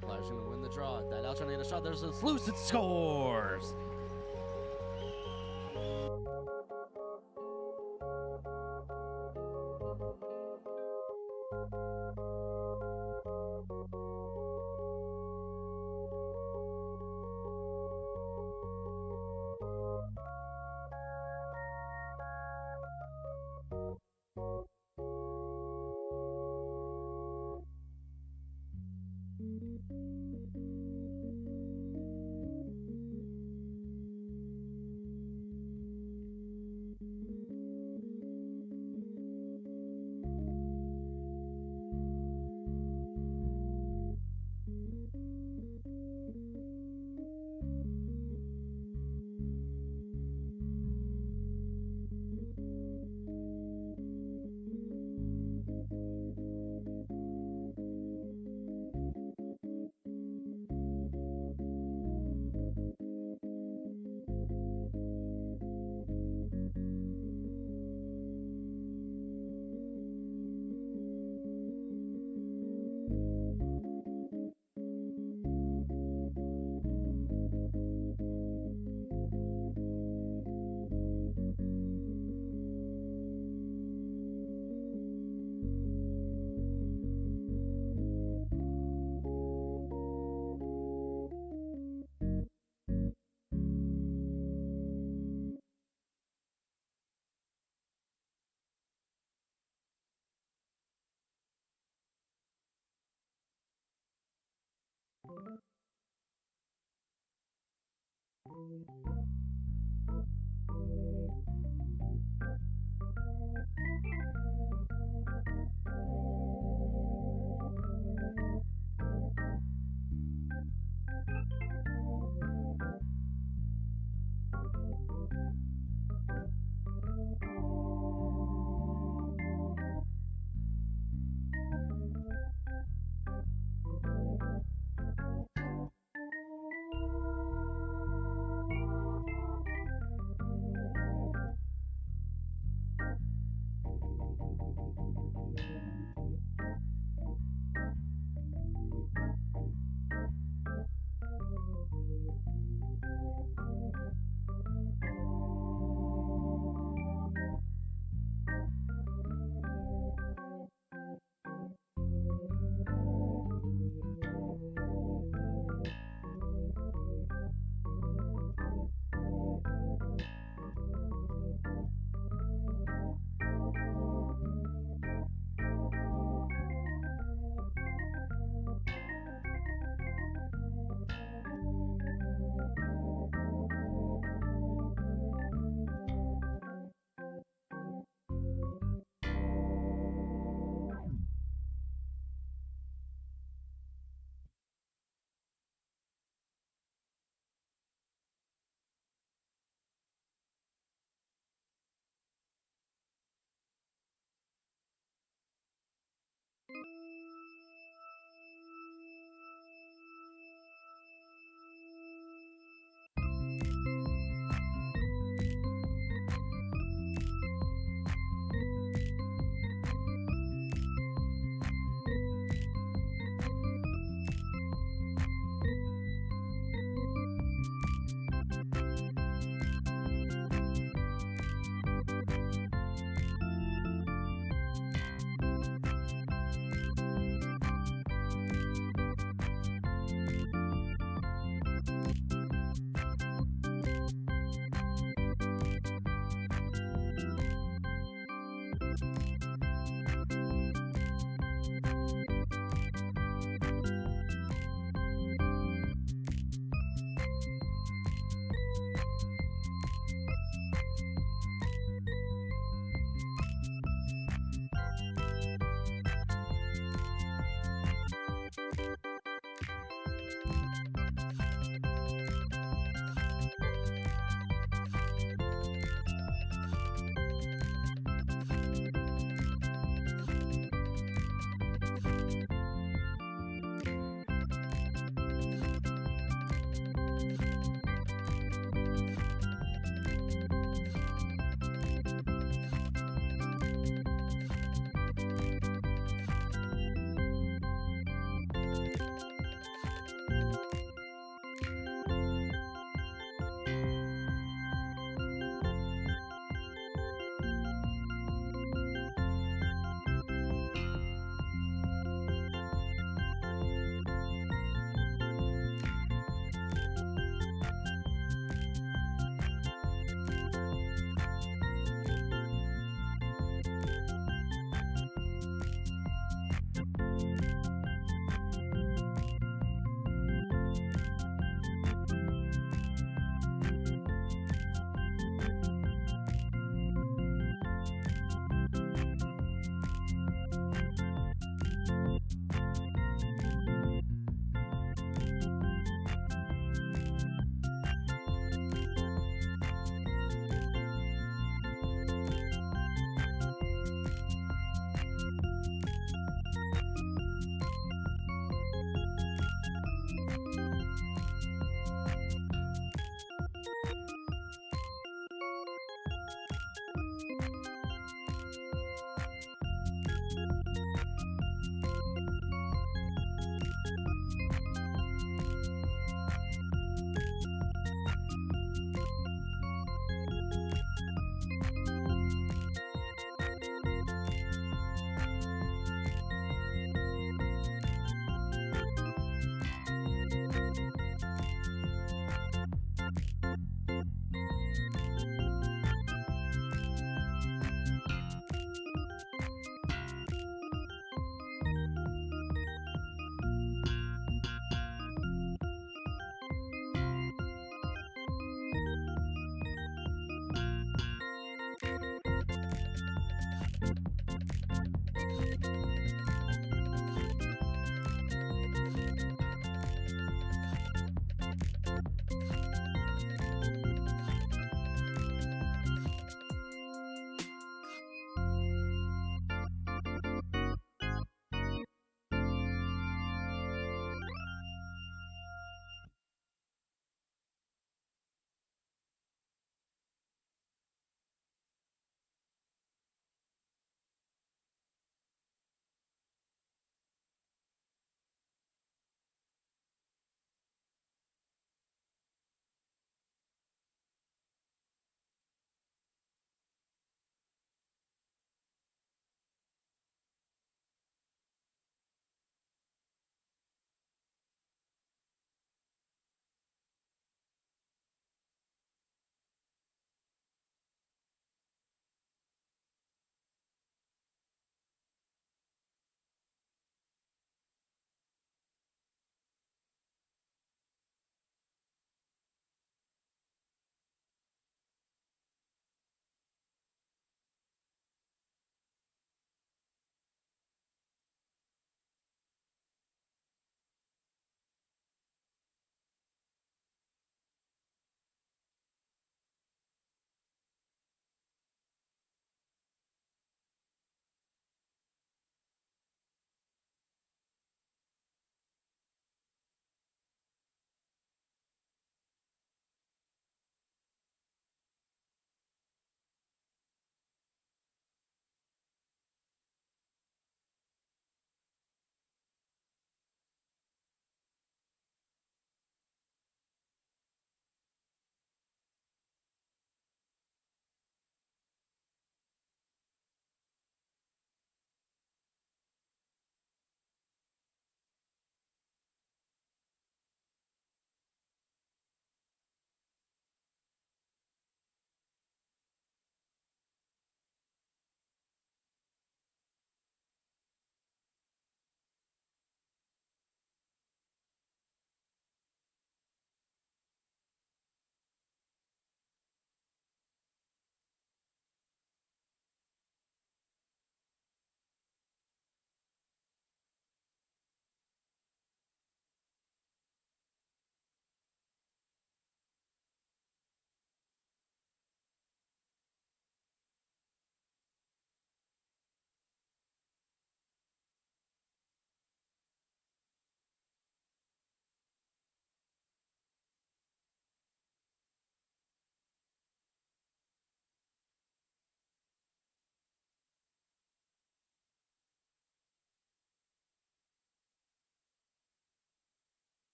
Flyers gonna win the draw. That out trying to get a shot. There's a loose. It scores!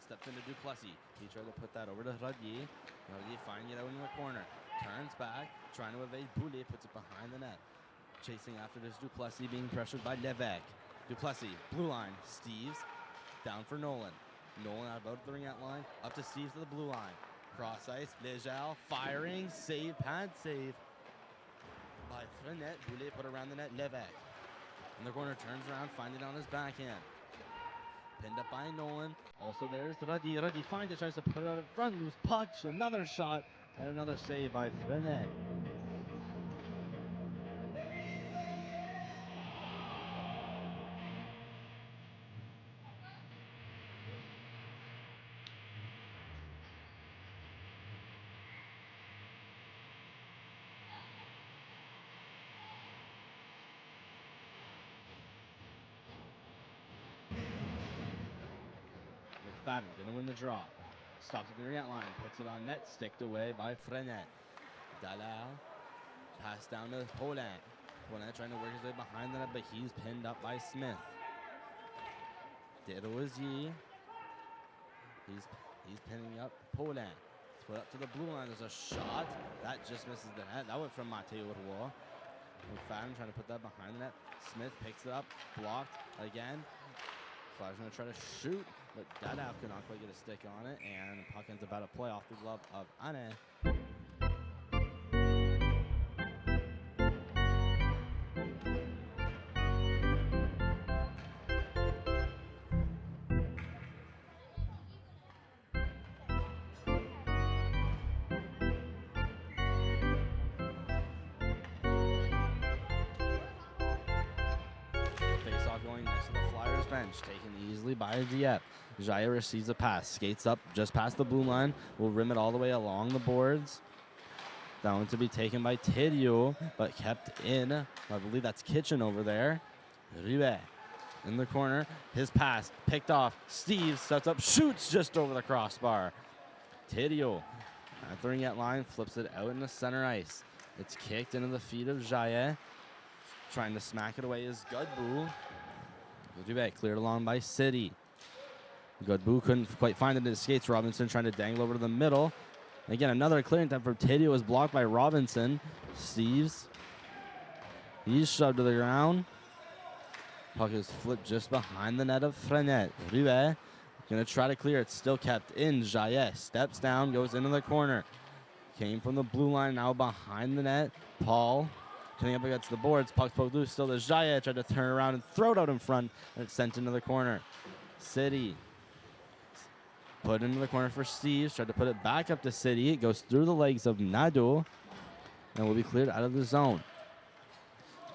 Nolan steps into Duplessis. He tried to put that over to Radier. Radier finding it out in the corner. Turns back, trying to evade Boulet, puts it behind the net. Chasing after this Duplessis, being pressured by Levesque. Duplessis, blue line. Steves, down for Nolan. Nolan out about the ring-out line, up to Steves to the blue line. Cross ice, Lejeal firing, save, pad save by Frenet. Boulet put around the net, Levesque. In the corner, turns around, finding it on his backhand. Pinned up by Nolan. Also there's Radier. Radier finds it, tries to put it out in front, loose puck, another shot, and another save by Frenet. McFadden gonna win the draw. Stops at the ring-out line, puts it on net, sticked away by Frenet. Dalal, pass down to Poland. Poland trying to work his way behind the net, but he's pinned up by Smith. Derozier, he's pinning up Poland. Put up to the blue line, there's a shot. That just misses the net. That went from Mateo Roy. McFadden trying to put that behind the net. Smith picks it up, blocked again. Flyers going to try to shoot, but Dada could not quite get a stick on it, and the puck ends about to play off the glove of Anne. Face-off going next to the Flyers bench, taken easily by Dieppe. Jaya receives a pass, skates up just past the blue line, will rim it all the way along the boards. That one to be taken by Thériault, but kept in. I believe that's Kitchen over there. Rivet in the corner. His pass picked off. Steve sets up, shoots just over the crossbar. Thériault at the ring-out line, flips it out in the center ice. It's kicked into the feet of Jaya. Trying to smack it away is Godbout. Rivet cleared along by City. Godbout couldn't quite find it in his skates. Robinson trying to dangle over to the middle. Again, another clearing time from Thériault was blocked by Robinson. Steves, he's shoved to the ground. Puck is flipped just behind the net of Frenet. Rivet gonna try to clear it, still kept in. Jaillet steps down, goes into the corner. Came from the blue line, now behind the net. Paul coming up against the boards. Puck's poked loose, still to Jaillet. Tried to turn around and throw it out in front, and it's sent into the corner. City put into the corner for Steves. Tried to put it back up to City. It goes through the legs of Nadeau and will be cleared out of the zone.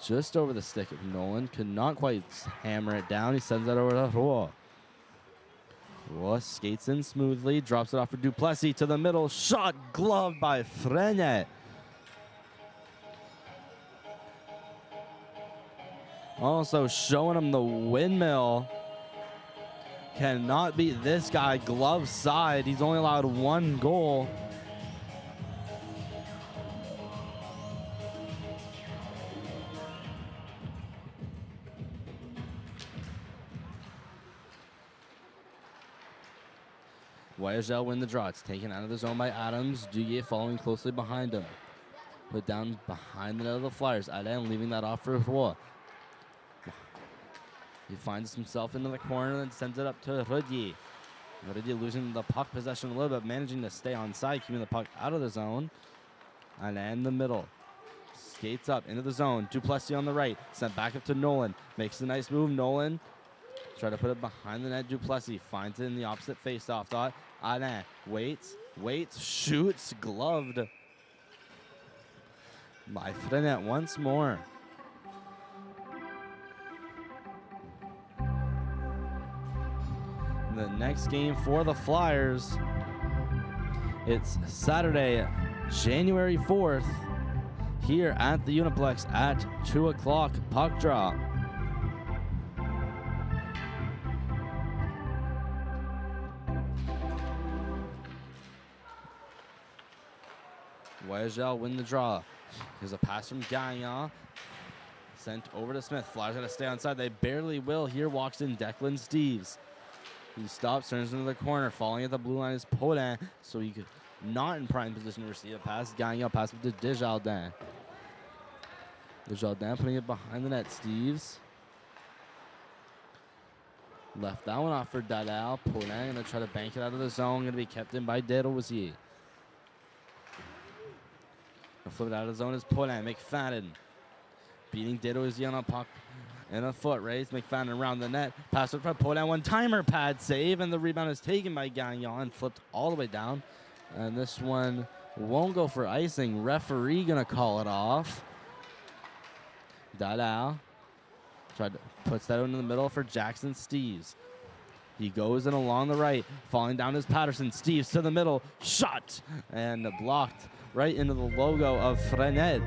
Just over the stick of Nolan. Could not quite hammer it down. He sends that over to Roy. Roy skates in smoothly. Drops it off for Duplessis to the middle. Shot gloved by Frenet. Also showing him the windmill. Cannot beat this guy glove side. He's only allowed one goal. Voyageurs win the draw. It's taken out of the zone by Adams. Duguay following closely behind him. Put down behind the net of the Flyers. Alain leaving that off for Roy. He finds himself into the corner and sends it up to Rodier. Rodier losing the puck possession a little bit, managing to stay on side, keeping the puck out of the zone. And in the middle. Skates up into the zone. Duplessis on the right. Sent back up to Nolan. Makes a nice move. Nolan try to put it behind the net. Duplessis finds it in the opposite face-off dot. Alain waits, shoots, gloved by Frenet once more. The next game for the Flyers, it's Saturday, January 4th, here at the Uniplex at 2 o'clock puck drop. Voyageurs win the draw. Here's a pass from Gagnon. Sent over to Smith. Flyers got to stay on side. They barely will. Here walks in Declan Steves. He stops, turns into the corner. Falling at the blue line is Paulin, so he could not in prime position to receive a pass. Gagnon pass to Desjardins. Desjardins putting it behind the net. Steves left that one off for Dalal. Paulin going to try to bank it out of the zone. Going to be kept in by Desrosiers. Flip it out of the zone is Paulin. McFadden beating Desrosiers on a puck and a foot race. McFadden around the net. Pass it for Paulin. One-timer pad save, and the rebound is taken by Gagnon and flipped all the way down. And this one won't go for icing. Referee going to call it off. Dalal puts that into the middle for Jackson Steves. He goes in along the right. Falling down is Patterson. Steves to the middle. Shot! And blocked right into the logo of Frenet.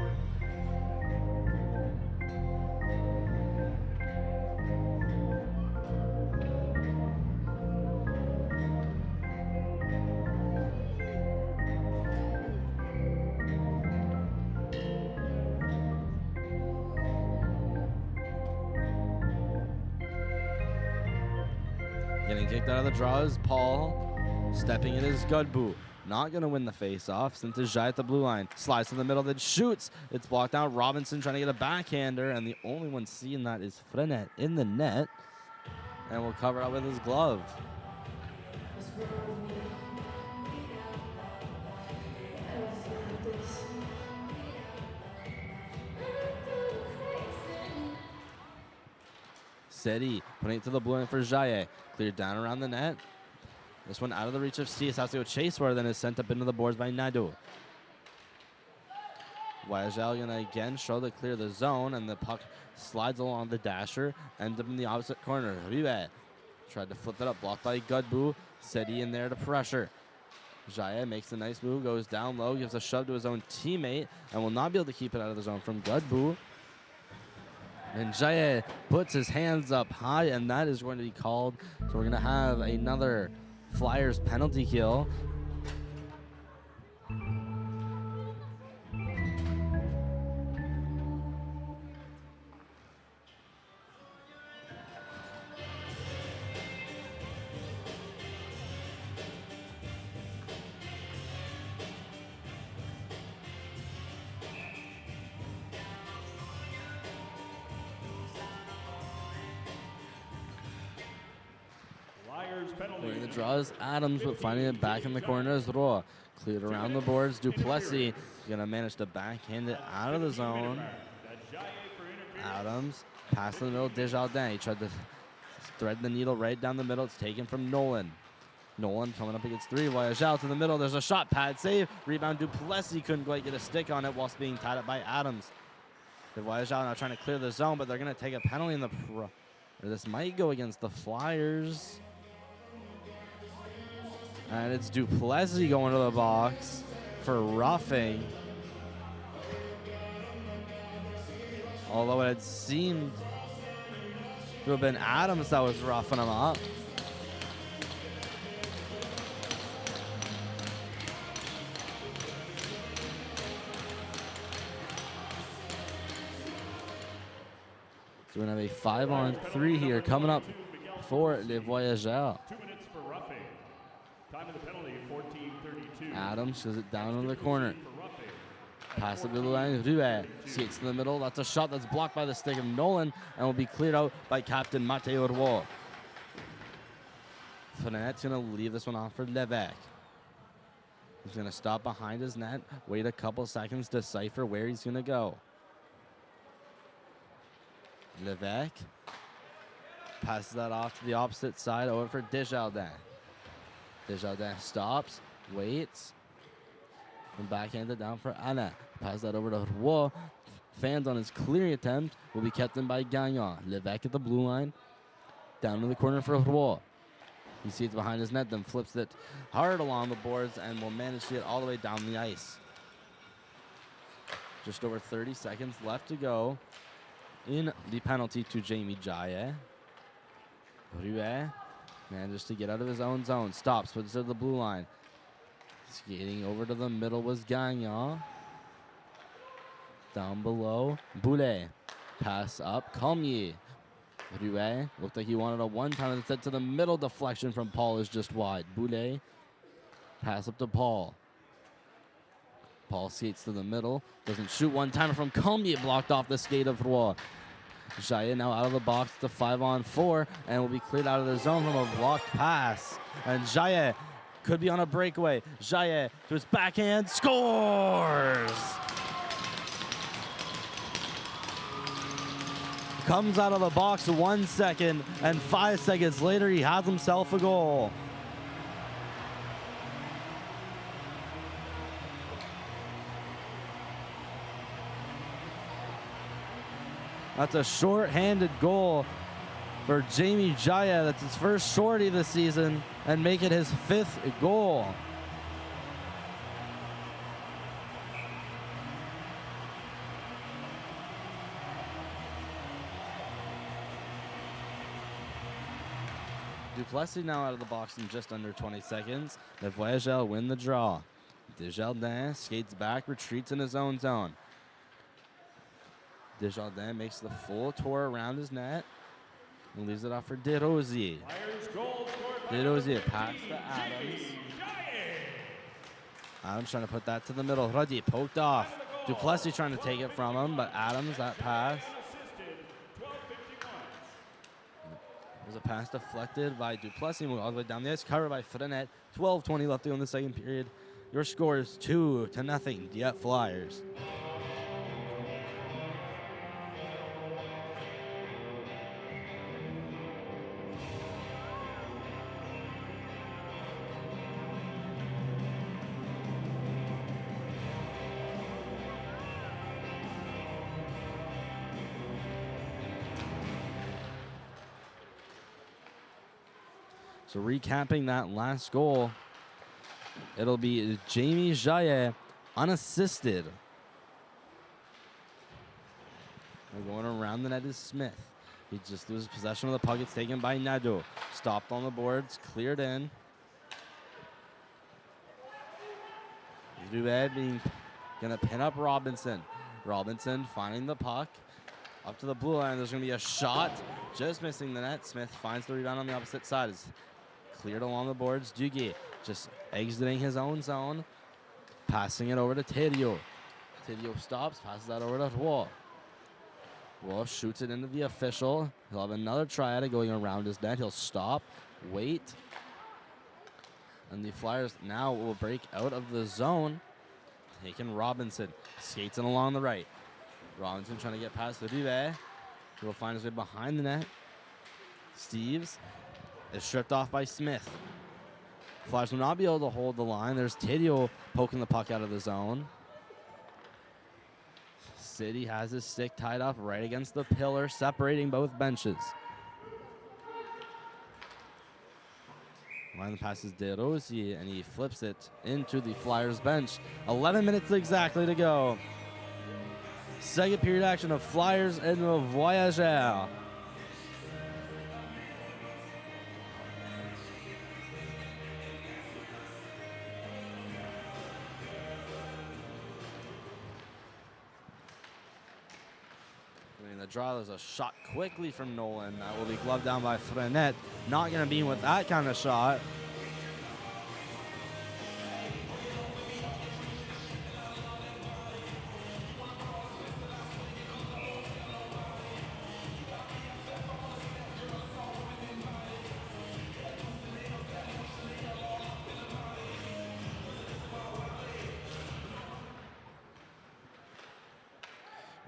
Getting kicked out of the draw is Paul. Stepping in is Godbout. Not going to win the face-off. Sent to Jai at the blue line. Slides to the middle, then shoots. It's blocked out. Robinson trying to get a backhander, and the only one seeing that is Frenet in the net. And will cover up with his glove. Seti putting it to the blue line for Jaye. Cleared down around the net. This one out of the reach of Steves. Has to go chase for it, then is sent up into the boards by Nadeau. Voyageurs gonna again show to clear the zone, and the puck slides along the dasher, ends up in the opposite corner. Rivet tried to flip it up, blocked by Godbout. Seti in there to pressure. Jaye makes a nice move, goes down low, gives a shove to his own teammate, and will not be able to keep it out of the zone from Godbout. And Jaye puts his hands up high, and that is going to be called. So we're going to have another Flyers penalty kill. Winning the draws, Adams, but finding it back in the corner is Roy. Cleared around the boards. Duplessis going to manage to backhand it out of the zone. Adams, pass in the middle, Desjardins. He tried to thread the needle right down the middle. It's taken from Nolan. Nolan coming up against three. Voyageurs to the middle. There's a shot, pad save. Rebound, Duplessis couldn't quite get a stick on it whilst being tied up by Adams. The Voyageurs now trying to clear the zone, but they're going to take a penalty in the or this might go against the Flyers. And it's Duplessis going to the box for roughing. Although it had seemed to have been Adams that was roughing him up. So we're going to have a 5-on-3 here coming up for Les Voyageurs. Adams shows it down in the corner. Pass it to the line. Ruet skates in the middle. That's a shot that's blocked by the stick of Nolan and will be cleared out by Captain Mateo Roy. Frenet's going to leave this one off for Levesque. He's going to stop behind his net, wait a couple seconds, decipher where he's going to go. Levesque passes that off to the opposite side over for Desjardins. Desjardins stops, waits, and backhanded down for Anna. Pass that over to Roy. Fans on his clearing attempt will be kept in by Gagnon. Levesque at the blue line. Down to the corner for Roy. He sees behind his net, then flips it hard along the boards and will manage to get all the way down the ice. Just over 30 seconds left to go in the penalty to Jamie Jaye. Ruet manages to get out of his own zone. Stops, puts it to the blue line. Skating over to the middle was Gagnon. Down below, Boulet. Pass up, Cormier. Ruet looked like he wanted a one-timer. Instead to the middle deflection from Paul is just wide. Boulet. Pass up to Paul. Paul skates to the middle. Doesn't shoot one-timer from Combier. Blocked off the skate of Roy. Jaillet now out of the box to 5-on-4 and will be cleared out of the zone from a blocked pass. And Jaillet could be on a breakaway. Jaillet to his backhand. Scores! Comes out of the box 1 second, and 5 seconds later, he has himself a goal. That's a short-handed goal for Jamie Jaillet. That's his first shorty this season, and make it his 5th goal. Duplessis now out of the box in just under 20 seconds. The Voyageurs win the draw. Desjardins skates back, retreats in his own zone. Desjardins makes the full tour around his net and leaves it off for Desrosiers. Desrosiers pass to Adams. Adams trying to put that to the middle. Ruddy poked off. Duplessis trying to take it from him, but Adams, that pass. There's a pass deflected by Duplessis, all the way down the ice, covered by Frenet. 12:20 left to go in the second period. Your score is 2-0, Dieppe Flyers. So recapping that last goal, it'll be Jamie Jaillet unassisted. And going around the net is Smith. He just loses possession of the puck. It's taken by Nadeau. Stopped on the boards, cleared in. Rued gonna pin up Robinson. Robinson finding the puck. Up to the blue line, there's gonna be a shot. Just missing the net. Smith finds the rebound on the opposite side. It's cleared along the boards. Duguay just exiting his own zone. Passing it over to Thériault. Thériault stops, passes that over to Roy. Roy shoots it into the official. He'll have another try at it going around his net. He'll stop, wait. And the Flyers now will break out of the zone. Taking Robinson. Skates in along the right. Robinson trying to get past the Duvet. He will find his way behind the net. Steves is stripped off by Smith. Flyers will not be able to hold the line. There's Thériault poking the puck out of the zone. City has his stick tied up right against the pillar, separating both benches. Line passes Desrosiers, and he flips it into the Flyers bench. 11 minutes exactly to go. Second period action of Flyers and the Voyageurs. The draw, there's a shot quickly from Nolan. That will be gloved down by Frenet. Not going to be with that kind of shot.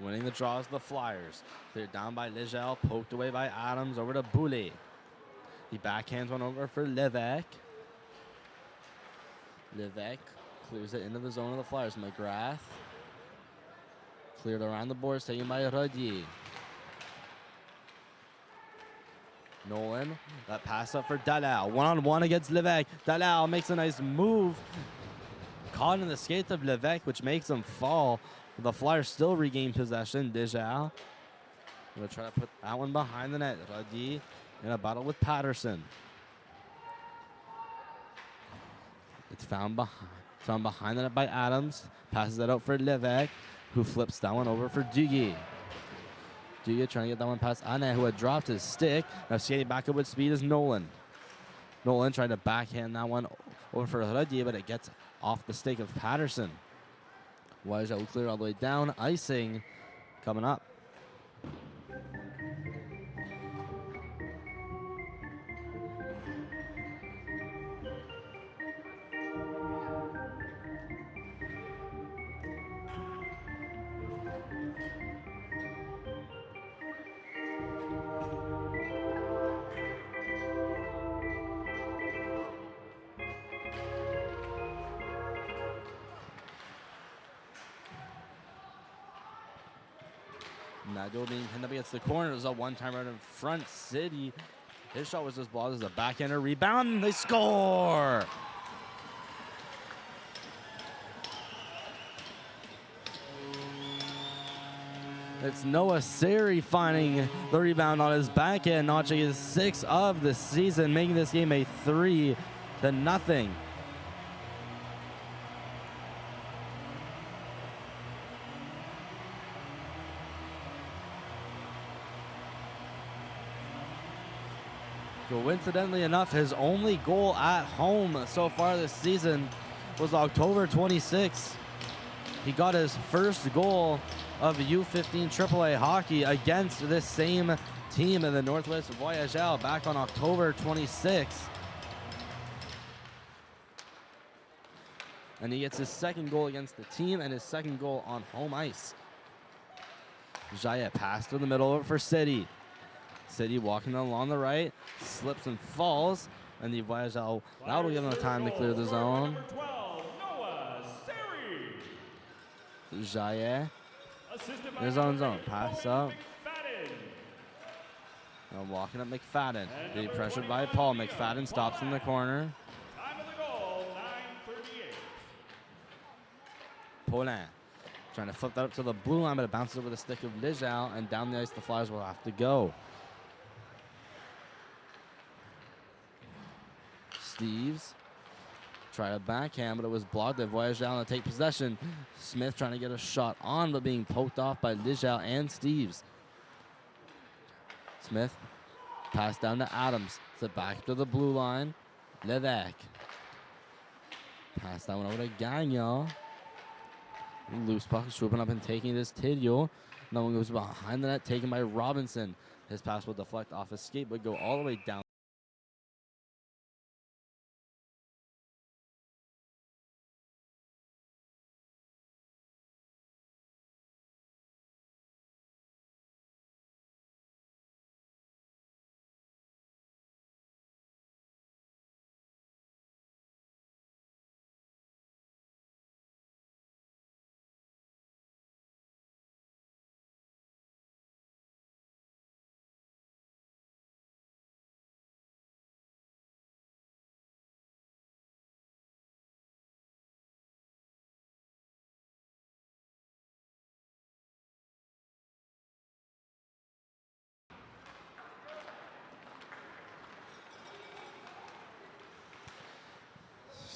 Winning the draw is the Flyers. Cleared down by Legel, poked away by Adams, over to Boulet. He backhands one over for Levesque. Levesque clears it into the zone of the Flyers. McGrath cleared around the boards, taken by Rodier. Nolan, that pass up for Dalal. One-on-one against Levesque. Dalal makes a nice move. Caught in the skates of Levesque, which makes him fall. The Flyers still regain possession. Desjardins going to try to put that one behind the net. Rodier in a battle with Patterson. It's found behind the net by Adams. Passes that out for Levesque, who flips that one over for Duguay. Duya trying to get that one past Anne, who had dropped his stick. Now skating back up with speed is Nolan. Nolan trying to backhand that one over for Ruddy, but it gets off the stick of Patterson. Voyageurs will clear all the way down. Icing coming up. Nado being pinned up against the corner. There's a one-time out in front. City. His shot was just blocked as a backhander rebound. And they score! It's Noah Seri finding the rebound on his backhand, notching his 6th of the season, making this game a 3-0. Coincidentally enough, his only goal at home so far this season was October 26th. He got his first goal of U15 AAA hockey against this same team in the Northwest Voyageurs back on October 26th. And he gets his 2nd goal against the team and his 2nd goal on home ice. Jaya passed to the middle over for City. City walking along the right, slips and falls, and the Voyageurs, that will give them time to clear the zone. Jaya, his own zone, pass up. Now walking up McFadden, being pressured by Paul. McFadden stops in the corner. Paulin trying to flip that up to the blue line, but it bounces over the stick of Lijal, and down the ice the Flyers will have to go. Steves try a backhand, but it was blocked. The Voyageurs to take possession. Smith trying to get a shot on, but being poked off by Lijal and Steves. Smith pass down to Adams. Set back to the blue line. Levesque pass that one over to Gagnon. Loose puck, swooping up and taking this Tidio. No one goes behind the net, taken by Robinson. His pass will deflect off his skate, but go all the way down.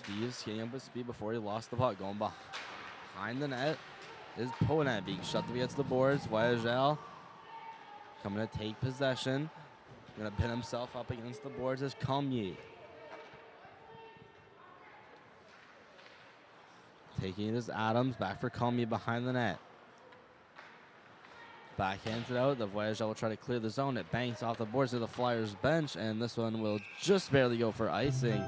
Steves getting up with speed before he lost the puck. Going behind the net is Ponet being shoved against the boards. Voyageurs coming to take possession. Going to pin himself up against the boards is Commier. Taking it is Adams. Back for Commier behind the net. Backhands it out. The Voyageurs will try to clear the zone. It banks off the boards of the Flyers bench, and this one will just barely go for icing.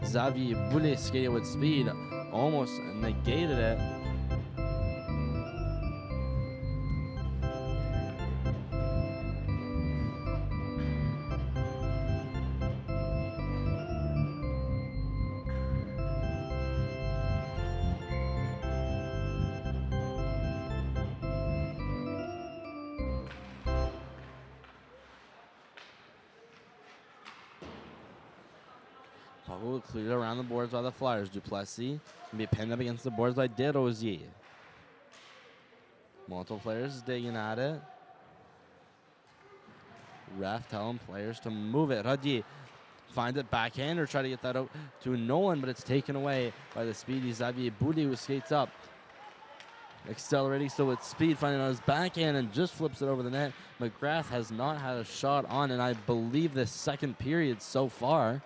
Xavier Boulet skated with speed, almost negated it. Cleared around the boards by the Flyers. Duplessis can be pinned up against the boards by Desrosiers. Multiple players digging at it. Ref telling players to move it. Radier finds it backhand or try to get that out to Nolan, but it's taken away by the speedy Xavier Bouli, who skates up. accelerating still with speed, finding on his backhand and just flips it over the net. McGrath has not had a shot on, and I believe this second period so far.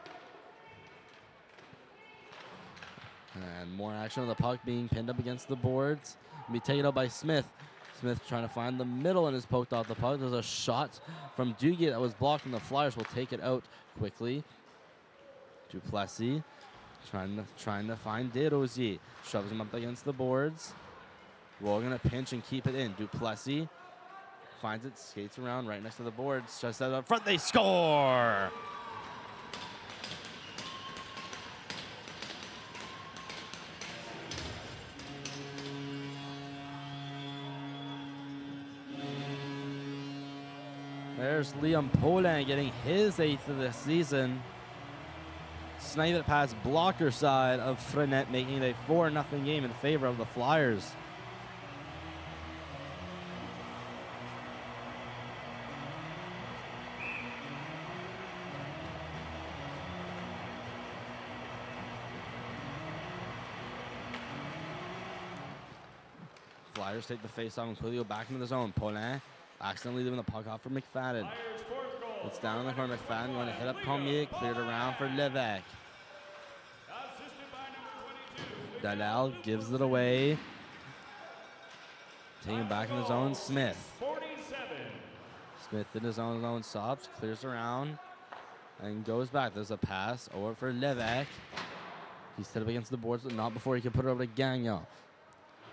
And more action on the puck being pinned up against the boards. Be taken out by Smith. Smith trying to find the middle and is poked off the puck. There's a shot from Duguay that was blocked, and the Flyers will take it out quickly. Duplessis trying to find Desrosiers. Shoves him up against the boards. We're going to pinch and keep it in. Duplessis finds it, skates around right next to the boards. Just out up front, they score! There's Liam Poland getting his 8th of the season. Snipe it past blocker side of Frenet, making it a 4-0 game in favor of the Flyers. Flyers take the face-off and quickly go back into the zone. Poland accidentally leaving the puck off for McFadden. It's down in the corner. McFadden going to hit up Cormier. Cleared around for Levesque. Dalal gives it away. Taking it back in the zone. Smith. Smith in his own zone. Stops. Clears around. And goes back. There's a pass over for Levesque. He's set up against the boards, but not before he can put it over to Gagnon.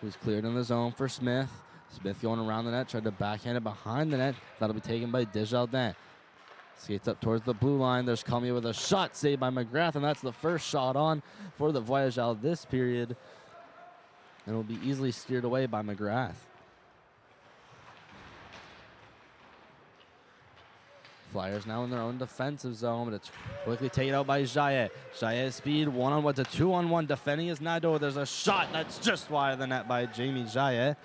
Who's cleared in the zone for Smith. Smith going around the net, tried to backhand it behind the net. That'll be taken by Desjardins. Skates up towards the blue line. There's Cormier with a shot saved by McGrath, and that's the first shot on for the Voyageurs this period. And it'll be easily steered away by McGrath. Flyers now in their own defensive zone, but it's quickly taken out by Jaillet. Jaillet speed, 1-on-1 to 2-on-1, defending his Nadeau. There's a shot that's just wide of the net by Jamie Jaillet.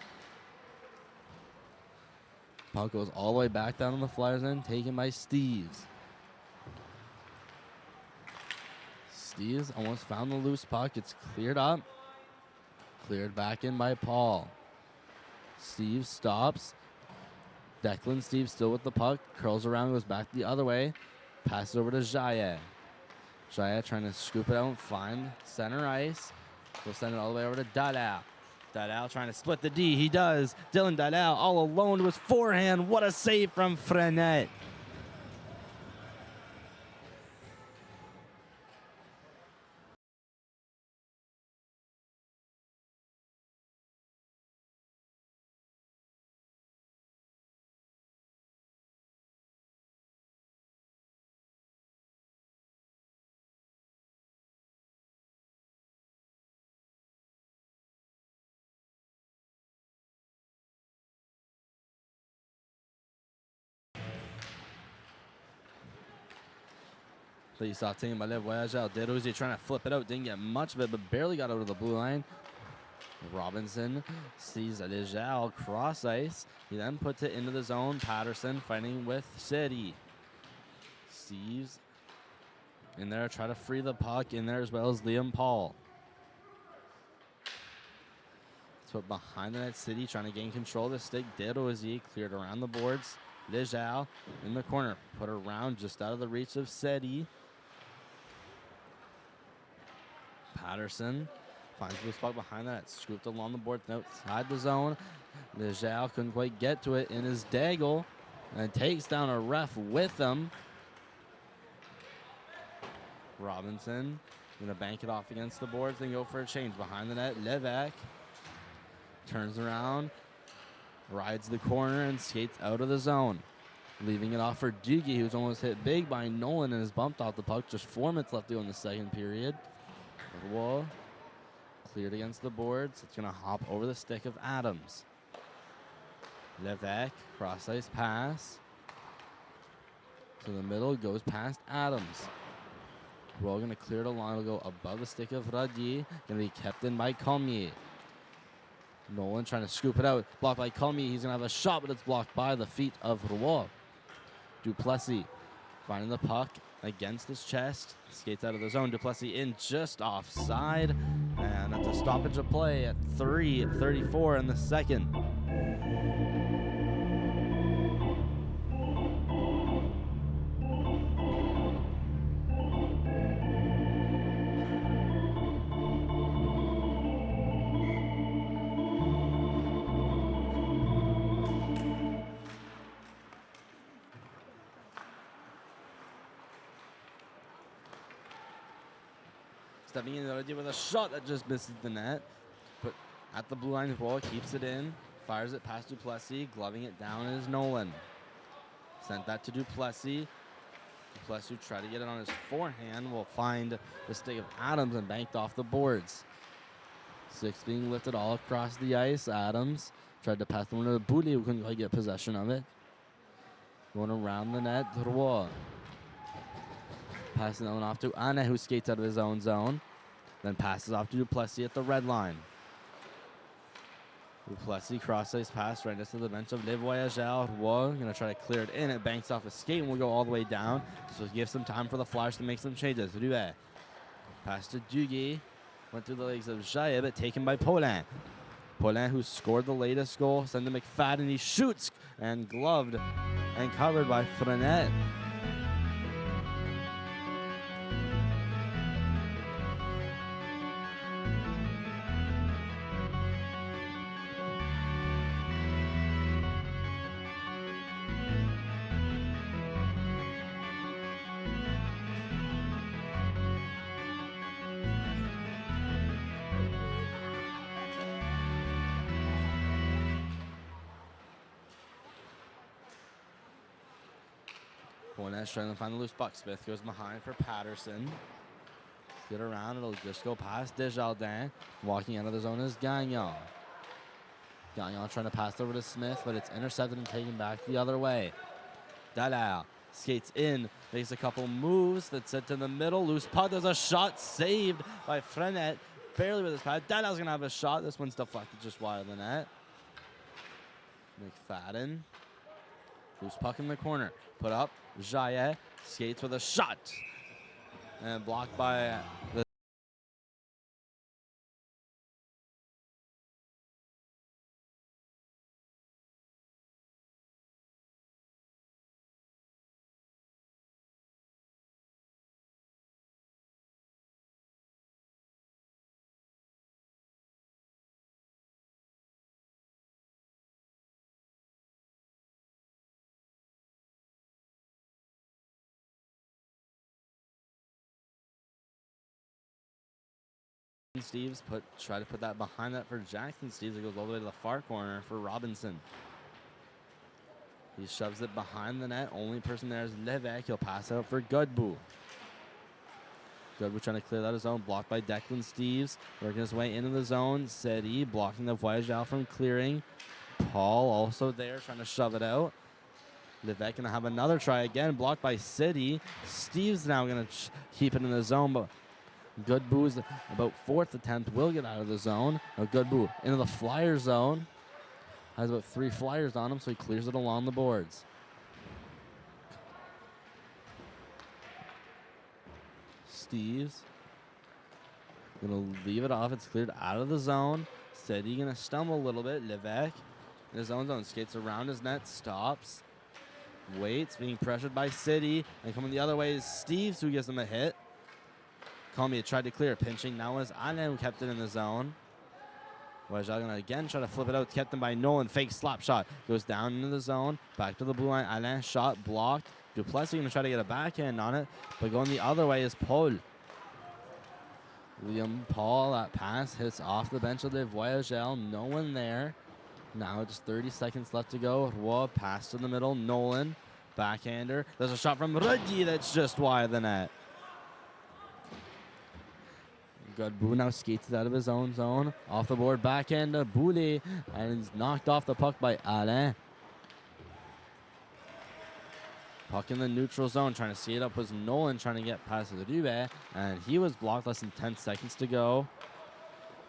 Puck goes all the way back down on the Flyers end, taken by Steves. Steves almost found the loose puck. It's cleared up. Cleared back in by Paul. Steves stops. Declan Steves still with the puck. Curls around, goes back the other way. Passes over to Jaillet. Jaillet trying to scoop it out and find center ice. We'll send it all the way over to Dalal. Dalal trying to split the D. He does. Dylan Dalal all alone to his forehand. What a save from Frenet. Please saw taken by Les Voyageurs. Desrosiers trying to flip it out. Didn't get much of it, but barely got over the blue line. Robinson sees Legal cross ice. He then puts it into the zone. Patterson fighting with City. Steves in there, try to free the puck in there as well as Liam Paul. Put behind the net. City trying to gain control of the stick. Desrosiers cleared around the boards. Legal in the corner. Put around just out of the reach of City. Patterson finds the spot behind that. Scooped along the board outside the zone. Legal couldn't quite get to it in his daggle and takes down a ref with him. Robinson going to bank it off against the boards and go for a change. Behind the net, Levesque turns around, rides the corner, and skates out of the zone. Leaving it off for Duguay, who's almost hit big by Nolan and is bumped off the puck. Just 4 minutes left to go in the second period. Wall cleared against the boards. It's going to hop over the stick of Adams. Levesque, cross-ice pass. To the middle, goes past Adams. We're all going to clear the line. It'll go above the stick of Radier. Going to be kept in by Cormier. Nolan trying to scoop it out. Blocked by Cormier. He's going to have a shot, but it's blocked by the feet of Roy. Duplessis finding the puck against his chest. Skates out of the zone. Duplessis in just offside. And that's a a stoppage of play at 3:34 in the second. Stepping in already with a shot that just misses the net. But at the blue line, Roy keeps it in, fires it past Duplessis, gloving it down is Nolan. Sent that to Duplessis. Duplessis tried to get it on his forehand, will find the stick of Adams and banked off the boards. Six being lifted all across the ice. Adams tried to pass the one to Boulay, who couldn't quite get possession of it. Going around the net, Roy. Passing that one off to Anne, who skates out of his own zone. Then passes off to Duplessis at the red line. Duplessis cross-ice pass right next to the bench of Les Voyageurs. Roy going to try to clear it in. It banks off a skate and will go all the way down. So give some time for the Flyers to make some changes. Ruet. Pass to Duguay. Went through the legs of Jaillet, but taken by Paulin. Paulin, who scored the latest goal, sent to McFadden. He shoots and gloved and covered by Frenet. Bourne's trying to find the loose puck. Smith goes behind for Patterson. Get around, it'll just go past Desjardins. Walking out of the zone is Gagnon. Gagnon trying to pass over to Smith, but it's intercepted and taken back the other way. Dallaire skates in, makes a couple moves, that's set to the middle. Loose puck, there's a shot saved by Frenet. Barely with his pad. Dallaire's gonna have a shot. This one's deflected just wide of the net. McFadden. Loose puck in the corner. Put up. Jaillet skates with a shot. And blocked by the Steves try to put that behind that for Jackson Steves. It goes all the way to the far corner for Robinson. He shoves it behind the net. Only person there is Levesque. He'll pass out for Godbout. Godbout trying to clear that his own. Blocked by Declan Steves. Working his way into the zone. Seti blocking the Voyageurs from clearing. Paul also there trying to shove it out. Levesque going to have another try again. Blocked by Seti. Steves now going to keep it in the zone, but Godbout's about fourth attempt will get out of the zone. Now Godbout into the Flyer zone. Has about 3 Flyers on him, so he clears it along the boards. Steves gonna leave it off. It's cleared out of the zone. Seti gonna stumble a little bit. Levesque in his own zone skates around his net, stops, waits, being pressured by Seti, and coming the other way is Steves, who gives him a hit. Columbia tried to clear, pinching. Now was Alain who kept it in the zone. Voyageurs gonna again try to flip it out. Kept him by Nolan. Fake slap shot. Goes down into the zone. Back to the blue line. Alain shot blocked. Duplessis gonna try to get a backhand on it. But going the other way is Paul. William Paul, that pass hits off the bench of the Voyageurs. No one there. Now just 30 seconds left to go. Roy pass to the middle. Nolan. Backhander. There's a shot from Ruddy that's just wide of the net. Godbout now skates out of his own zone. Off the board, backhand to Boulay, and he's knocked off the puck by Alain. Puck in the neutral zone, trying to see it up was Nolan trying to get past Ruet, and he was blocked. Less than 10 seconds to go.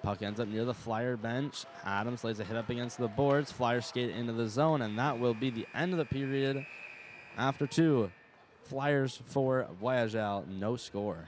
Puck ends up near the Flyer bench. Adams lays a hit up against the boards. Flyers skate into the zone, and that will be the end of the period. After 2, Flyers 4, Voyageurs, no score.